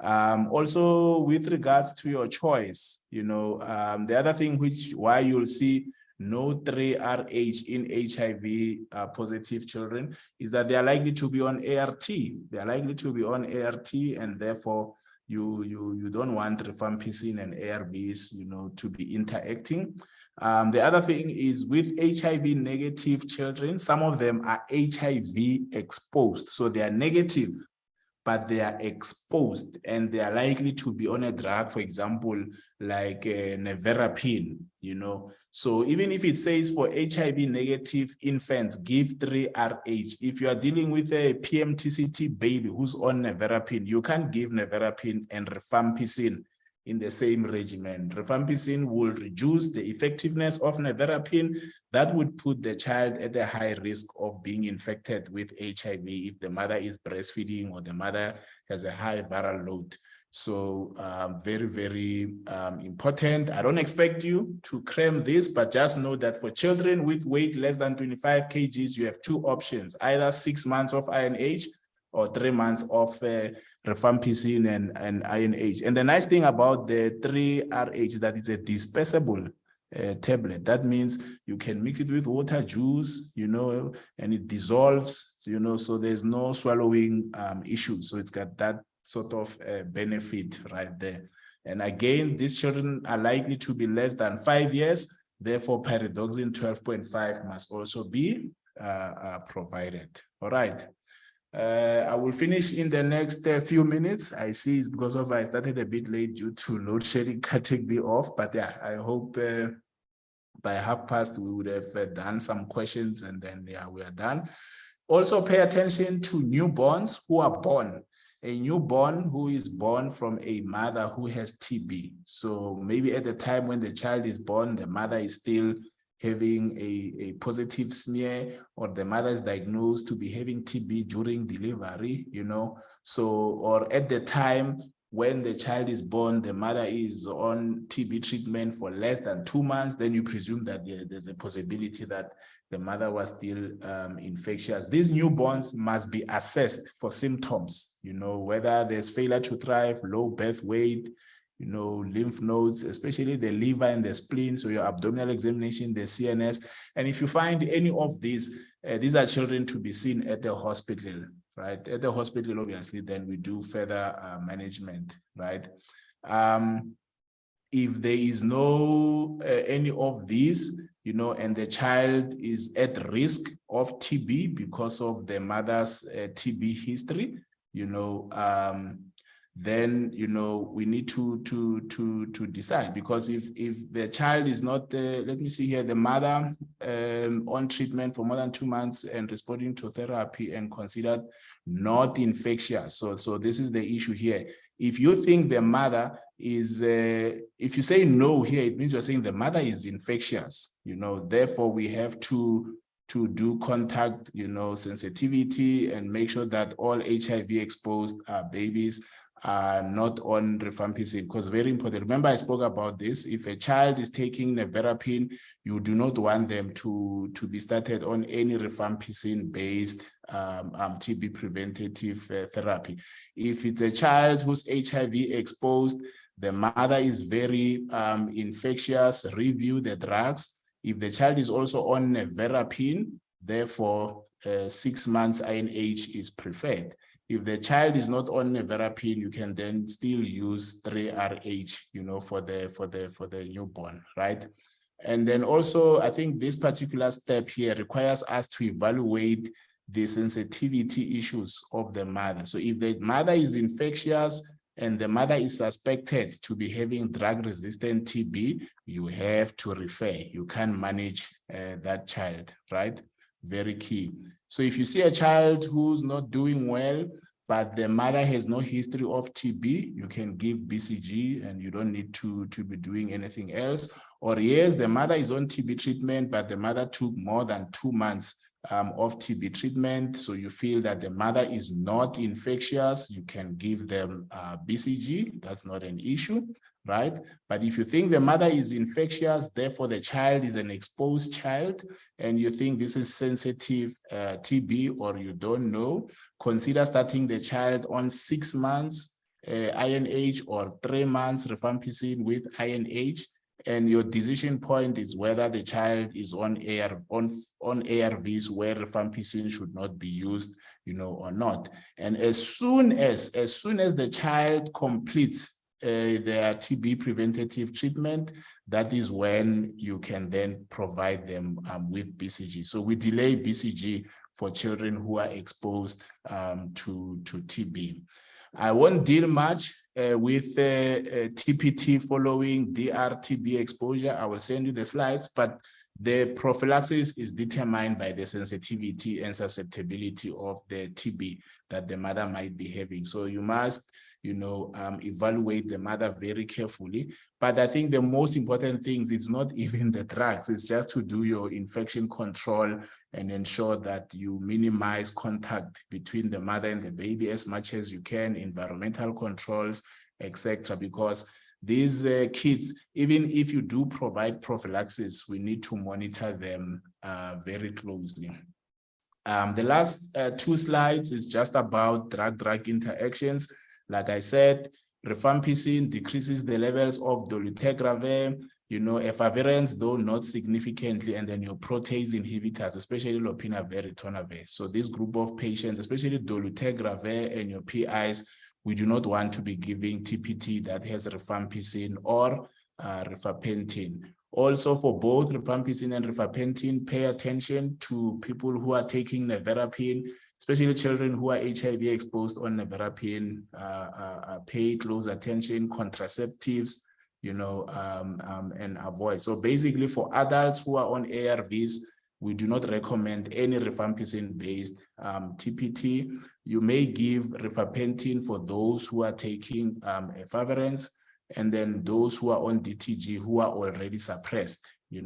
Also, with regards to your choice, you know, the other thing why you'll see no 3RH in HIV positive children is that they are likely to be on ART. They are likely to be on ART, and therefore you don't want rifampicin and ARVs, you know, to be interacting. The other thing is with HIV negative children, some of them are HIV exposed, so they are negative, but they are exposed and they are likely to be on a drug, for example, like nevirapine, you know. So even if it says for HIV negative infants, give 3RH, if you are dealing with a PMTCT baby who's on nevirapine, you can't give nevirapine and rifampicin in the same regimen. Rifampicin will reduce the effectiveness of nevirapine. That would put the child at a high risk of being infected with HIV if the mother is breastfeeding or the mother has a high viral load. So very, very important. I don't expect you to cram this, but just know that for children with weight less than 25 kgs, you have two options, either 6 months of INH or 3 months of rifampicin and INH. And the nice thing about the 3RH is that it's a dispersible tablet. That means you can mix it with water, juice, you know, and it dissolves, you know, so there's no swallowing issues. So it's got that sort of benefit right there. And again, these children are likely to be less than 5 years. Therefore, pyridoxine 12.5 must also be provided. All right. I will finish in the next few minutes. I see it's because of I started a bit late due to load shedding cutting me off, but yeah, I hope by past we would have done some questions, and then yeah, we are done. Also pay attention to newborns who are born. A newborn who is born from a mother who has TB. So maybe at the time when the child is born, the mother is still having a positive smear, or the mother is diagnosed to be having TB during delivery, you know. So, or at the time when the child is born, the mother is on TB treatment for less than 2 months, then you presume that there's a possibility that the mother was still infectious. These newborns must be assessed for symptoms, you know, whether there's failure to thrive, low birth weight, you know, lymph nodes, especially the liver and the spleen, so your abdominal examination, the CNS. And if you find any of these are children to be seen at the hospital, right? At the hospital, obviously, then we do further management, right? If there is no any of these, you know, and the child is at risk of TB because of the mother's TB history, you know, then, you know, we need to decide, because if the child is not, let me see here, the mother on treatment for more than 2 months and responding to therapy and considered not infectious. So this is the issue here. If you think the mother is, if you say no here, it means you're saying the mother is infectious, you know, therefore we have to to do contact, sensitivity and make sure that all HIV exposed babies are not on rifampicin, because very important. Remember, I spoke about this. If a child is taking nevirapine, you do not want them to be started on any rifampicin-based TB preventative therapy. If it's a child who's HIV exposed, the mother is very infectious, review the drugs. If the child is also on nevirapine, therefore 6 months INH is preferred. If the child is not on nevirapine, you can then still use 3RH, for the newborn, right? And then also, I think this particular step here requires us to evaluate the sensitivity issues of the mother. So if the mother is infectious and the mother is suspected to be having drug-resistant TB, you have to refer. You can't manage that child, right? Very key. So if you see a child who's not doing well, but the mother has no history of TB, you can give BCG and you don't need to be doing anything else. Or yes, the mother is on TB treatment, but the mother took more than 2 months of TB treatment. So you feel that the mother is not infectious, you can give them BCG. That's not an issue, right? But if you think the mother is infectious, therefore the child is an exposed child, and you think this is sensitive TB, or you don't know, consider starting the child on 6 months INH or 3 months rifampicin with INH. And your decision point is whether the child is on ARVs where rifampicin should not be used, or not. And as soon as the child completes their TB preventative treatment, that is when you can then provide them with BCG. So we delay BCG for children who are exposed to TB. I won't deal much with TPT following DRTB exposure. I will send you the slides, but the prophylaxis is determined by the sensitivity and susceptibility of the TB that the mother might be having. So you must, evaluate the mother very carefully. But I think the most important things, it's not even the drugs, it's just to do your infection control and ensure that you minimize contact between the mother and the baby as much as you can, environmental controls, etc. Because these kids, even if you do provide prophylaxis, we need to monitor them very closely. The last 2 slides is just about drug-drug interactions. Like I said, rifampicin decreases the levels of dolutegravir, efavirenz, though not significantly, and then your protease inhibitors, especially lopinavir, ritonavir. So this group of patients, especially dolutegravir and your PIs, we do not want to be giving TPT that has rifampicin or rifampicin. Also, for both rifampicin and rifampicin, pay attention to people who are taking nevirapine, especially children who are HIV exposed on nevirapine. Pay close attention, contraceptives, and avoid. So basically, for adults who are on ARVs, we do not recommend any rifampicin-based TPT. You may give rifampicin for those who are taking efavirenz, and then those who are on DTG who are already suppressed, you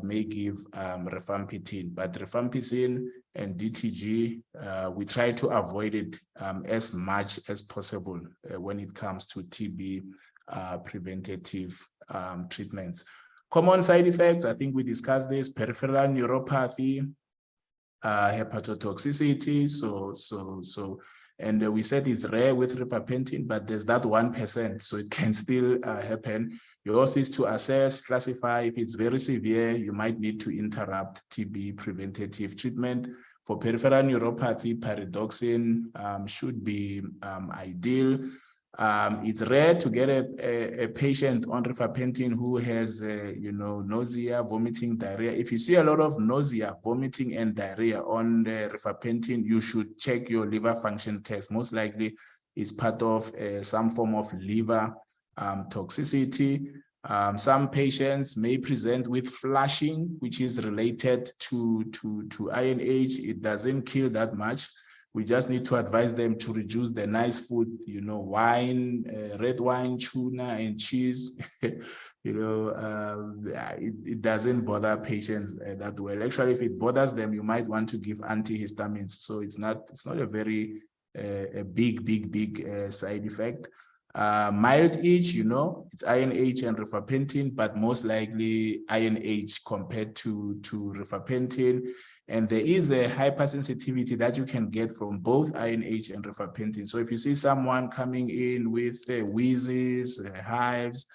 may give rifampicin. But rifampicin and DTG, we try to avoid it as much as possible when it comes to TB preventative treatments. Common side effects, I think we discussed this: peripheral neuropathy, hepatotoxicity. And we said it's rare with rifampicin, but there's that 1%, so it can still happen. You also need to assess, classify. If it's very severe, you might need to interrupt TB preventative treatment. For peripheral neuropathy, pyridoxine should be ideal. It's rare to get a patient on rifampicin who has, nausea, vomiting, diarrhea. If you see a lot of nausea, vomiting, and diarrhea on the rifampicin, you should check your liver function test. Most likely, it's part of some form of liver toxicity. Some patients may present with flushing, which is related to INH. It doesn't kill that much, We just need to advise them to reduce the nice food, you know, wine, red wine, tuna, and cheese. You know, it doesn't bother patients that well. Actually, if it bothers them, you might want to give antihistamines. So it's not a very a big side effect. Mild itch, you know, it's INH and rifampicin, but most likely INH compared to rifampicin. And there is a hypersensitivity that you can get from both INH and rifampicin. So if you see someone coming in with wheezes, hives,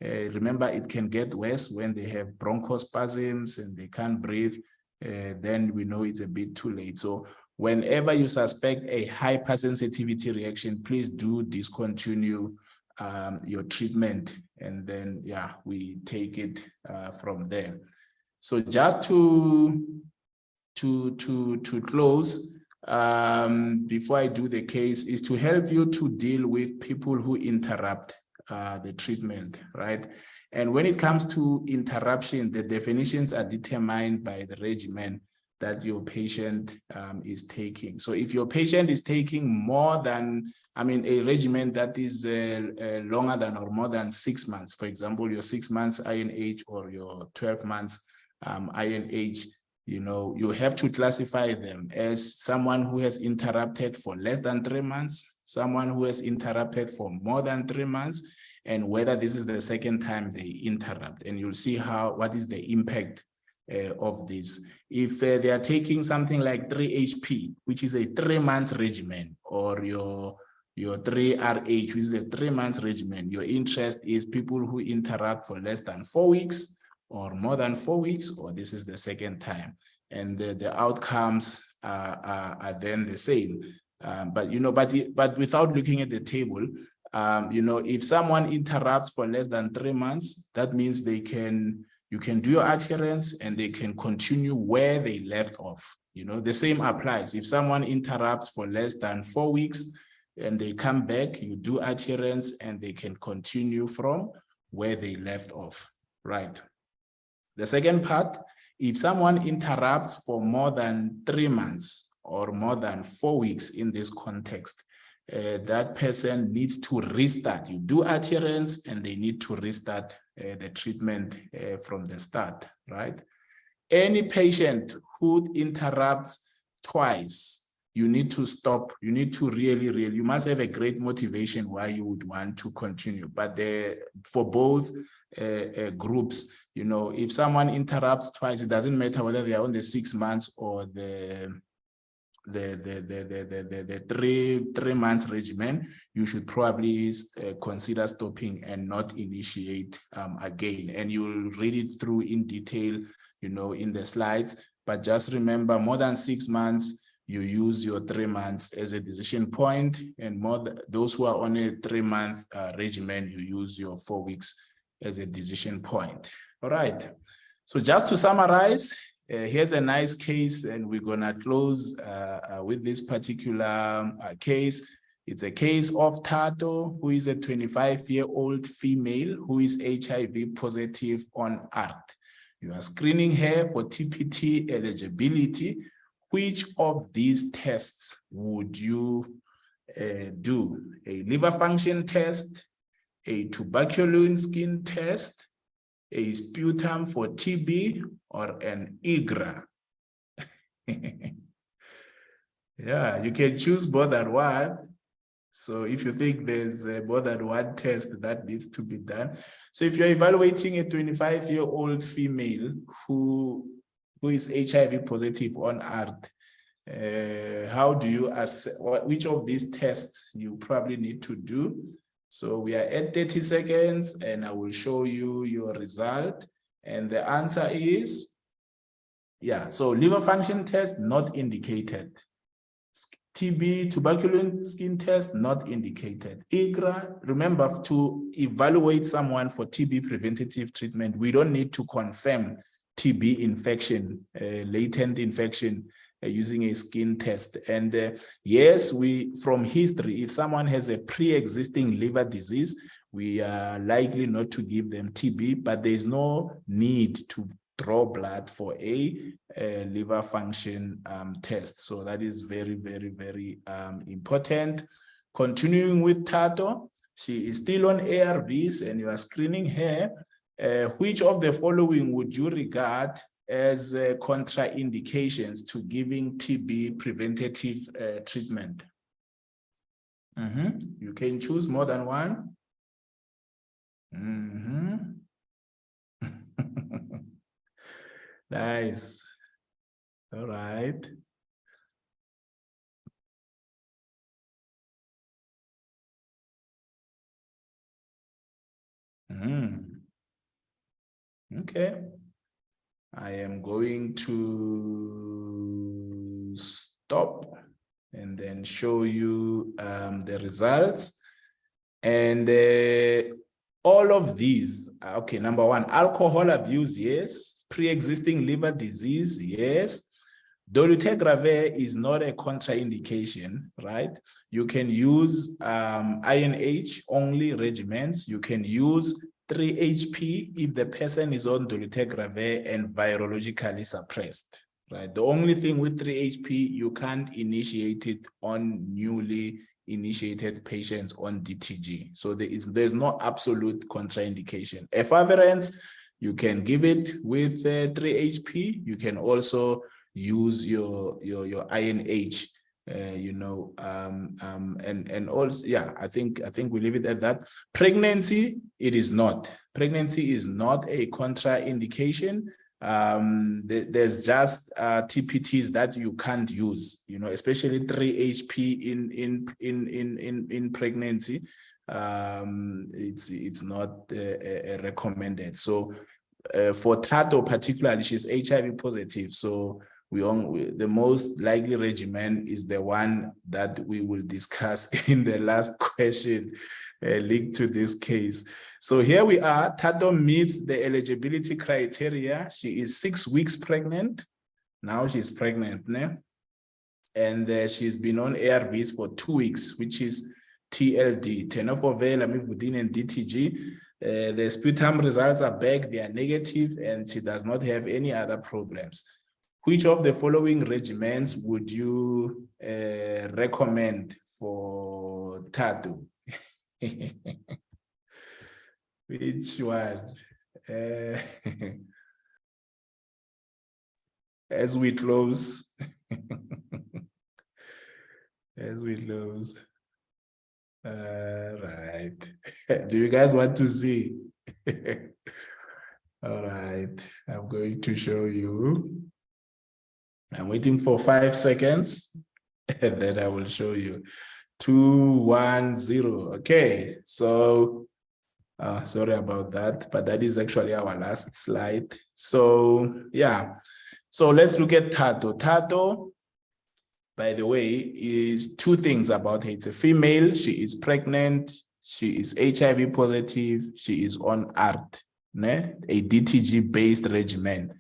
remember it can get worse when they have bronchospasms and they can't breathe. Then we know it's a bit too late. So whenever you suspect a hypersensitivity reaction, please do discontinue your treatment, and then we take it from there. So just to close, before I do the case, is to help you to deal with people who interrupt the treatment, right? And when it comes to interruption, the definitions are determined by the regimen that your patient is taking. So if your patient is taking more than, a regimen that is longer than or more than 6 months, for example, your 6 months INH or your 12 months INH, you know, you have to classify them as someone who has interrupted for less than 3 months, someone who has interrupted for more than 3 months, and whether this is the second time they interrupt. And you'll see what is the impact of this. If they are taking something like 3HP, which is a 3 months regimen, or your 3RH, which is a 3 months regimen, your interest is people who interrupt for less than 4 weeks or more than 4 weeks, or this is the second time. And the outcomes are then the same. But without looking at the table, if someone interrupts for less than 3 months, that means you can do your adherence and they can continue where they left off. You know, the same applies. If someone interrupts for less than 4 weeks and they come back, you do adherence and they can continue from where they left off, right? The second part, if someone interrupts for more than 3 months or more than 4 weeks in this context, that person needs to restart. You do adherence and they need to restart the treatment from the start, right? Any patient who interrupts twice, you need to stop. You need to really, you must have a great motivation why you would want to continue. But for both groups, you know, if someone interrupts twice, it doesn't matter whether they are on the 6 months or the 3 months regimen, you should probably consider stopping and not initiate again. And you'll read it through in detail, you know, in the slides. But just remember, more than 6 months, you use your 3 months as a decision point, and those who are on a 3 month regimen, you use your 4 weeks as a decision point. All right. So just to summarize, here's a nice case, and we're gonna close with this particular case. It's a case of Tato, who is a 25-year-old female who is HIV positive on ART. You are screening her for TPT eligibility. Which of these tests would you do? A liver function test, a tuberculosis skin test, a sputum for TB, or an IGRA? Yeah, you can choose more than one. So if you think there's more than one test that needs to be done. So if you're evaluating a 25-year-old female who is HIV positive on ART, how do you assess which of these tests you probably need to do? So we are at 30 seconds and I will show you your result. And the answer is, so liver function test, not indicated. TB, tuberculosis skin test, not indicated. IGRA, remember, to evaluate someone for TB preventative treatment, we don't need to confirm TB infection, latent infection, using a skin test. And yes, from history, if someone has a pre-existing liver disease, we are likely not to give them TB, but there's no need to draw blood for a liver function test. So that is very, very, very important. Continuing with Tato, she is still on ARVs and you are screening her. Which of the following would you regard as contraindications to giving TB preventative treatment? You can choose more than one. Nice. All right. Okay. I am going to stop and then show you the results. And all of these, okay, number one, alcohol abuse, yes. Pre-existing liver disease, yes. Dolutegravir is not a contraindication, right? You can use INH only regimens. You can use 3-HP if the person is on dolutegravir and virologically suppressed, right? The only thing with 3-HP, you can't initiate it on newly initiated patients on DTG. So there's no absolute contraindication. Efavirenz, you can give it with 3-HP. You can also use your INH, and also, yeah, I think we leave it at that. Pregnancy, it is not. Pregnancy is not a contraindication. There's just TPTs that you can't use, especially 3-HP in pregnancy. It's not recommended. So for Tato particularly, she's HIV positive. So the most likely regimen is the one that we will discuss in the last question linked to this case. So here we are. Tato meets the eligibility criteria. She is 6 weeks pregnant. Now she's pregnant, né? And she's been on ARVs for 2 weeks, which is TLD, tenofovir, lamivudine, and DTG. The sputum results are back, they are negative, and she does not have any other problems. Which of the following regimens would you recommend for Tato? Which one? As we close. As we close. Right. Do you guys want to see? All right. I'm going to show you. I'm waiting for 5 seconds and then I will show you. 2, 1, 0. Okay. So sorry about that, but that is actually our last slide. So yeah. So let's look at Tato. Tato, by the way, is 2 things about her. It's a female, she is pregnant, she is HIV positive, she is on ART, a DTG-based regimen,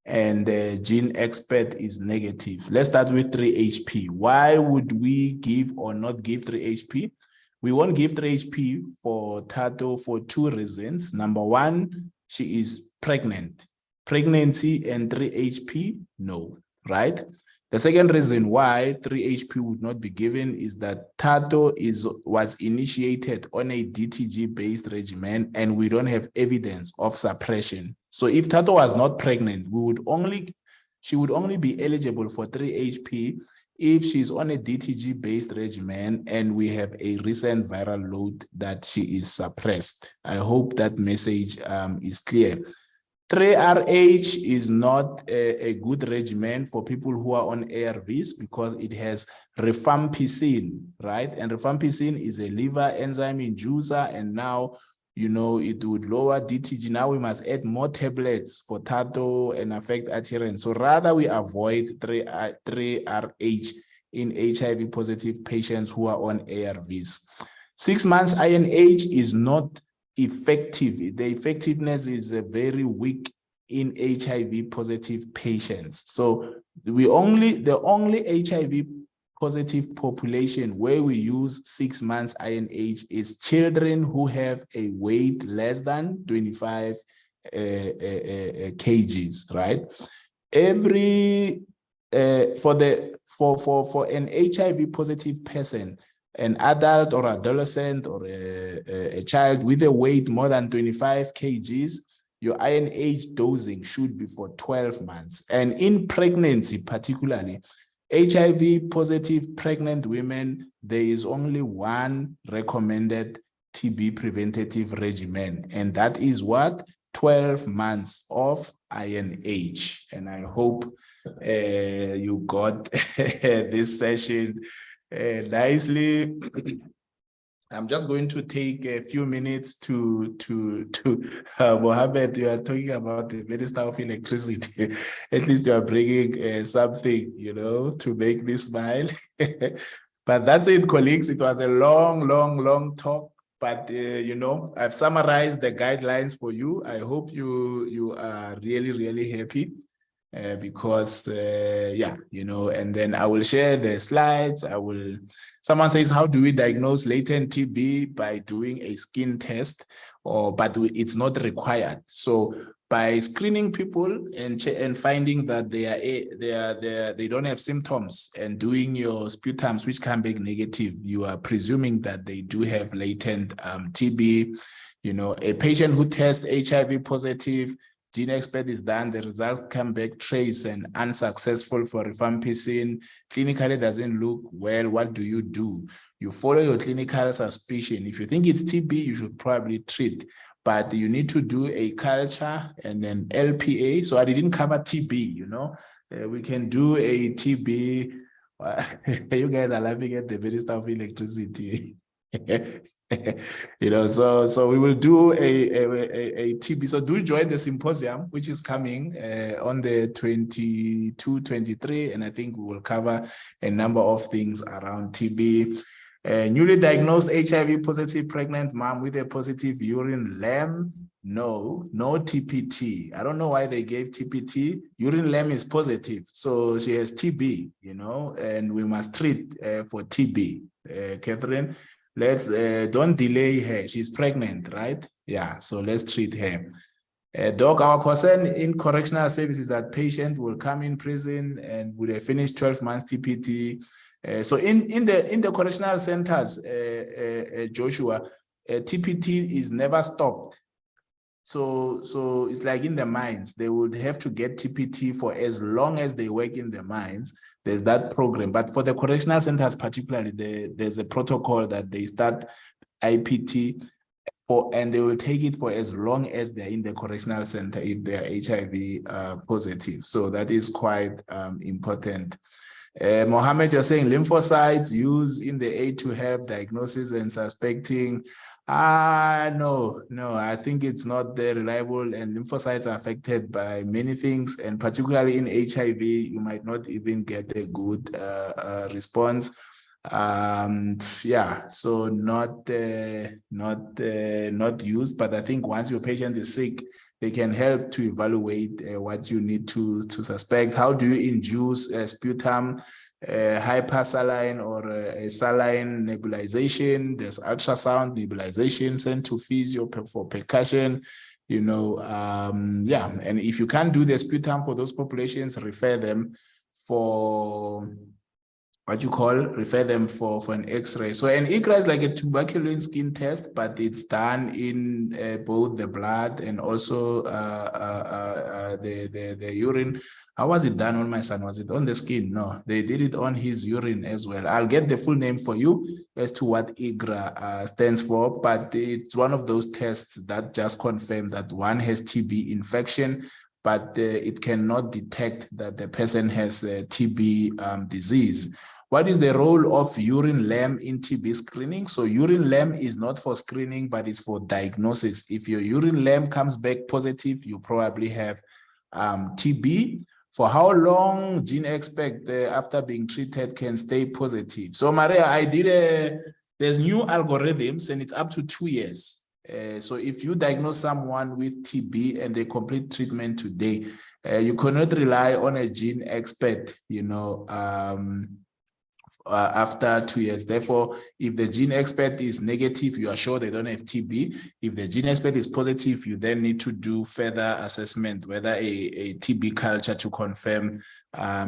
and the gene expert is negative. Let's start with 3-HP. Why would we give or not give 3-HP? We won't give 3-HP for Tato for 2 reasons. Number one, she is pregnant. Pregnancy and 3-HP, no, right? The second reason why 3-HP would not be given is that Tato was initiated on a DTG-based regimen and we don't have evidence of suppression. So if Tato was not pregnant, she would only be eligible for 3-HP if she's on a DTG-based regimen and we have a recent viral load that she is suppressed. I hope that message is clear. 3RH is not a good regimen for people who are on ARVs because it has rifampicin, right? And rifampicin is a liver enzyme inducer, and now, it would lower DTG. Now we must add more tablets for Tato and affect adherence. So rather we avoid 3RH in HIV positive patients who are on ARVs. 6 months INH is not effective. The effectiveness is very weak in HIV positive patients. So the only HIV positive population where we use 6 months INH is children who have a weight less than 25 kgs, right? Every for an HIV positive person, an adult or adolescent or a child with a weight more than 25 kgs, your INH dosing should be for 12 months. And in pregnancy, particularly, HIV positive pregnant women, there is only one recommended TB preventative regimen, and that is what? 12 months of INH. And I hope you got this session nicely. I'm just going to take a few minutes to Mohammed, you are talking about the Minister of Electricity. At least you are bringing something, you know, to make me smile. But that's it, colleagues. It was a long talk. But, you know, I've summarized the guidelines for you. I hope you are really happy. Because yeah, you know, and then I will share the slides. Someone says, how do we diagnose latent TB? By doing a skin test, but it's not required. So by screening people and finding that they don't have symptoms and doing your sputums, which come back negative, you are presuming that they do have latent TB. You know, a patient who tests HIV positive, gene expert is done, the results come back trace and unsuccessful for rifampicin, clinically doesn't look well. What do? You follow your clinical suspicion. If you think it's TB, you should probably treat, but you need to do a culture and then LPA. So I didn't cover TB, you know. We can do a TB. You guys are laughing at the Minister of Electricity. You know, so we will do a TB. So do join the symposium, which is coming on the 22, 23, and I think we will cover a number of things around TB. Newly diagnosed HIV positive pregnant mom with a positive urine LAM, no TPT. I don't know why they gave TPT. Urine LAM is positive, so she has TB, you know, and we must treat for TB. Catherine, let's don't delay her. She's pregnant, right? Yeah, so let's treat her. Doc, our concern in correctional services that patient will come in prison and would have finished 12 months TPT. So in the correctional centers, Joshua, TPT is never stopped. So it's like in the mines, they would have to get TPT for as long as they work in the mines. There's that program. But for the correctional centers particularly, there's a protocol that they start IPT and they will take it for as long as they're in the correctional center if they're HIV positive. So that is quite important. Mohammed, you're saying lymphocytes used in the aid to help diagnosis and suspecting. No, I think it's not reliable, and lymphocytes are affected by many things, and particularly in HIV, you might not even get a good response. Yeah, so not used, but I think once your patient is sick, they can help to evaluate what you need to suspect. How do you induce sputum, hypersaline or a saline nebulization? There's ultrasound nebulization sent to physio for percussion, you know. Yeah, and if you can't do the sputum for those populations, refer them for refer them for an X-ray. So an ICRA is like a tuberculosis skin test, but it's done in both the blood and also the urine. How was it done on my son? Was it on the skin? No, they did it on his urine as well. I'll get the full name for you as to what ICRA stands for, but it's one of those tests that just confirm that one has TB infection, but it cannot detect that the person has TB disease. What is the role of urine LAM in TB screening? So urine LAM is not for screening, but it's for diagnosis. If your urine LAM comes back positive, you probably have TB. For how long gene expect after being treated can stay positive? So Maria, there's new algorithms and it's up to 2 years. So if you diagnose someone with TB and they complete treatment today, you cannot rely on a gene expert, you know, after 2 years. Therefore, if the gene expert is negative, you are sure they don't have TB. If the gene expert is positive, you then need to do further assessment, whether a TB culture to confirm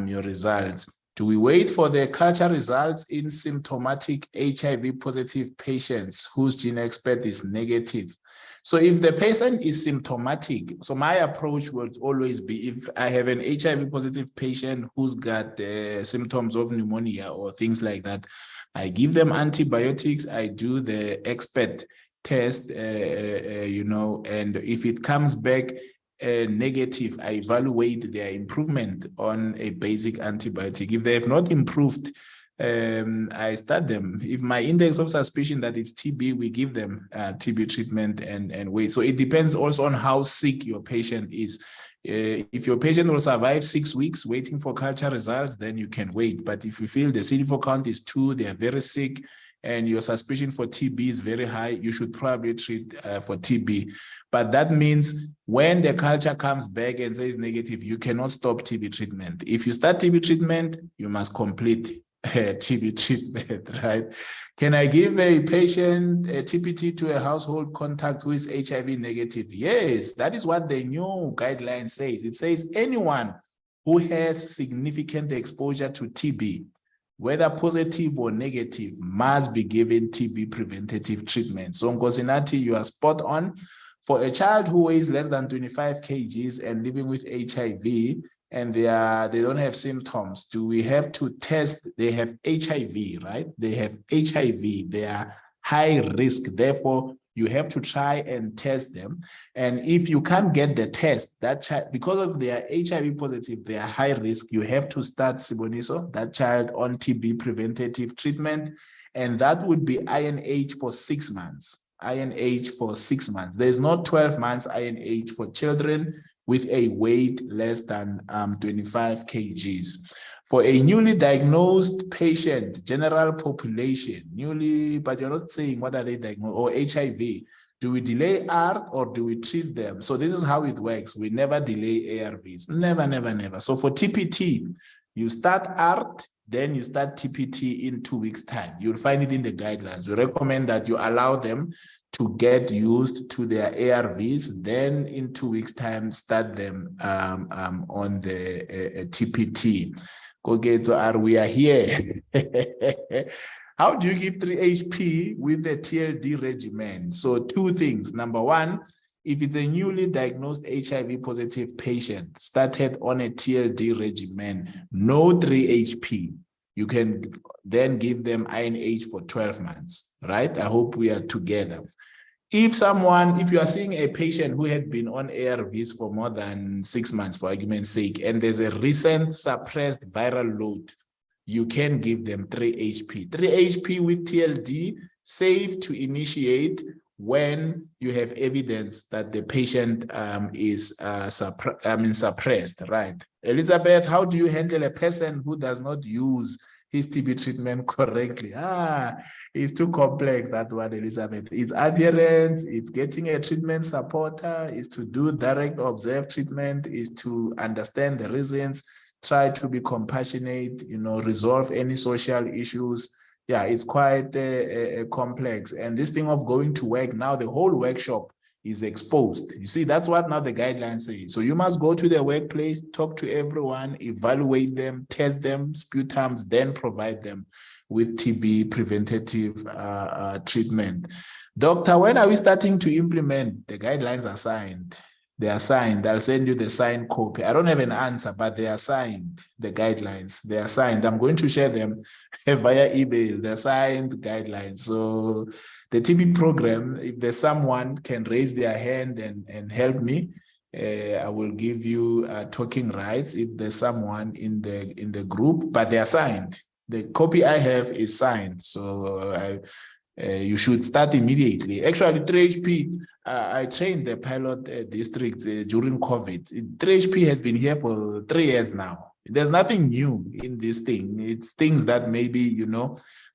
your results. Do we wait for the culture results in symptomatic HIV positive patients whose gene expert is negative? So if the patient is symptomatic, so my approach would always be, if I have an HIV positive patient who's got symptoms of pneumonia or things like that, I give them antibiotics, I do the expert test, you know, and if it comes back negative, I evaluate their improvement on a basic antibiotic. If they have not improved, I start them. If my index of suspicion that it's TB, we give them TB treatment and wait. So it depends also on how sick your patient is. If your patient will survive 6 weeks waiting for culture results, then you can wait. But if you feel the CD4 count is 2, they are very sick, and your suspicion for TB is very high, you should probably treat for TB. But that means when the culture comes back and says negative, you cannot stop TB treatment. If you start TB treatment, you must complete TB treatment, right? Can I give a patient a TPT to a household contact who is HIV negative? Yes, that is what the new guideline says. It says anyone who has significant exposure to TB, whether positive or negative, must be given TB preventative treatment. So Nkosinati, you are spot on. For a child who weighs less than 25 kgs and living with HIV, and they don't have symptoms, do we have to test? They have HIV, right? They have HIV. They are high risk. Therefore, you have to try and test them. And if you can't get the test, that child, because of their HIV positive, they are high risk, you have to start Siboniso, that child, on TB preventative treatment. And that would be INH for 6 months. INH for 6 months. There's not 12 months INH for children with a weight less than 25 kgs. For a newly diagnosed patient, general population, but you're not saying what are they diagnosed, or HIV, do we delay ART or do we treat them? So this is how it works. We never delay ARVs, never, never, never. So for TPT, you start ART, then you start TPT in 2 weeks' time. You'll find it in the guidelines. We recommend that you allow them to get used to their ARVs, then in 2 weeks' time, start them on the TPT. Okay, so we are here. How do you give 3-HP with the TLD regimen? So 2 things. Number 1, if it's a newly diagnosed HIV positive patient started on a TLD regimen, no 3-HP, you can then give them INH for 12 months, right? I hope we are together. If you are seeing a patient who had been on ARVs for more than 6 months, for argument's sake, and there's a recent suppressed viral load, you can give them 3-HP. 3-HP with TLD, safe to initiate when you have evidence that the patient is suppressed, right? Elizabeth, how do you handle a person who does not use his TB treatment correctly? It's too complex, that one, Elizabeth. It's adherence, it's getting a treatment supporter, it's to do direct observed treatment, is to understand the reasons, try to be compassionate, resolve any social issues. Yeah, it's quite complex. And this thing of going to work, now the whole workshop is exposed. You see, that's what now the guidelines say. So you must go to the workplace, talk to everyone, evaluate them, test them, sputums, then provide them with TB preventative treatment. Doctor, when are we starting to implement? The guidelines are signed. They are signed. I'll send you the signed copy. I don't have an answer, but they are signed, the guidelines. They are signed. I'm going to share them via email, the signed guidelines. So the TB program, if there's someone can raise their hand and help me, I will give you talking rights if there's someone in the group, but they are signed. The copy I have is signed. So you should start immediately. Actually, 3HP, I trained the pilot district during COVID. 3HP has been here for 3 years now. There's nothing new in this thing. It's things that maybe,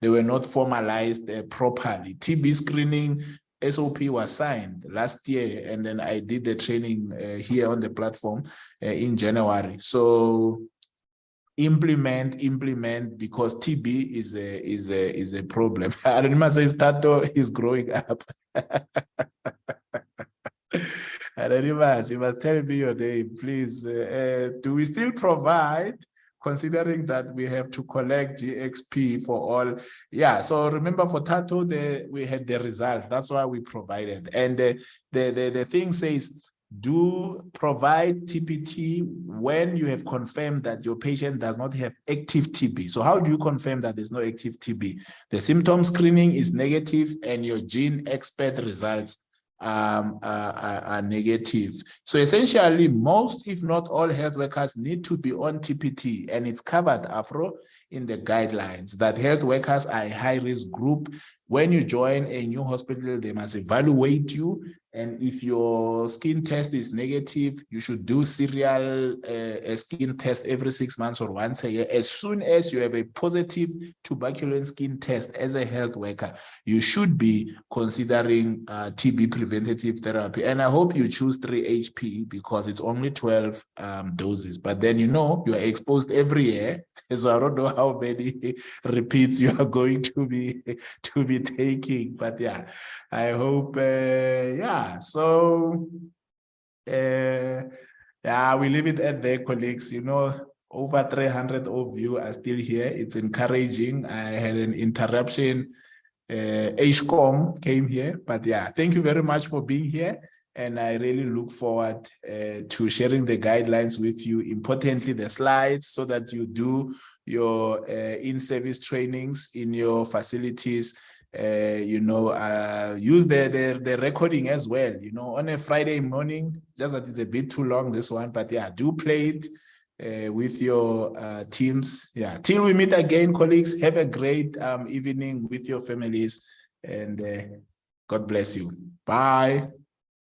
they were not formalized properly. TB screening SOP was signed last year, and then I did the training here on the platform in January. So implement, because TB is a problem. I remember saying Tato is growing up. And you must tell me your name, please. Do we still provide, considering that we have to collect GXP for all? Yeah, so remember for Tato, we had the results. That's why we provided. And the thing says, do provide TPT when you have confirmed that your patient does not have active TB. So how do you confirm that there's no active TB? The symptom screening is negative and your gene expert results are negative. So essentially, most, if not all, health workers need to be on TPT, and it's covered, Afro, in the guidelines that health workers are a high-risk group. When you join a new hospital, they must evaluate you. And if your skin test is negative, you should do serial skin test every 6 months or once a year. As soon as you have a positive tuberculosis skin test as a health worker, you should be considering TB preventative therapy. And I hope you choose 3HP because it's only 12 doses. But then, you know, you are exposed every year. So I don't know how many repeats you are going to be taking. But yeah, I hope, yeah. So, yeah, we leave it at there, colleagues. You know, over 300 of you are still here. It's encouraging. I had an interruption. HCOM came here, but yeah, thank you very much for being here. And I really look forward to sharing the guidelines with you. Importantly, the slides, so that you do your in-service trainings in your facilities. You know, use the recording as well, you know, on a Friday morning, just that it's a bit too long, this one, but yeah, do play it with your teams. Yeah, till we meet again, colleagues, have a great evening with your families, and God bless you. Bye.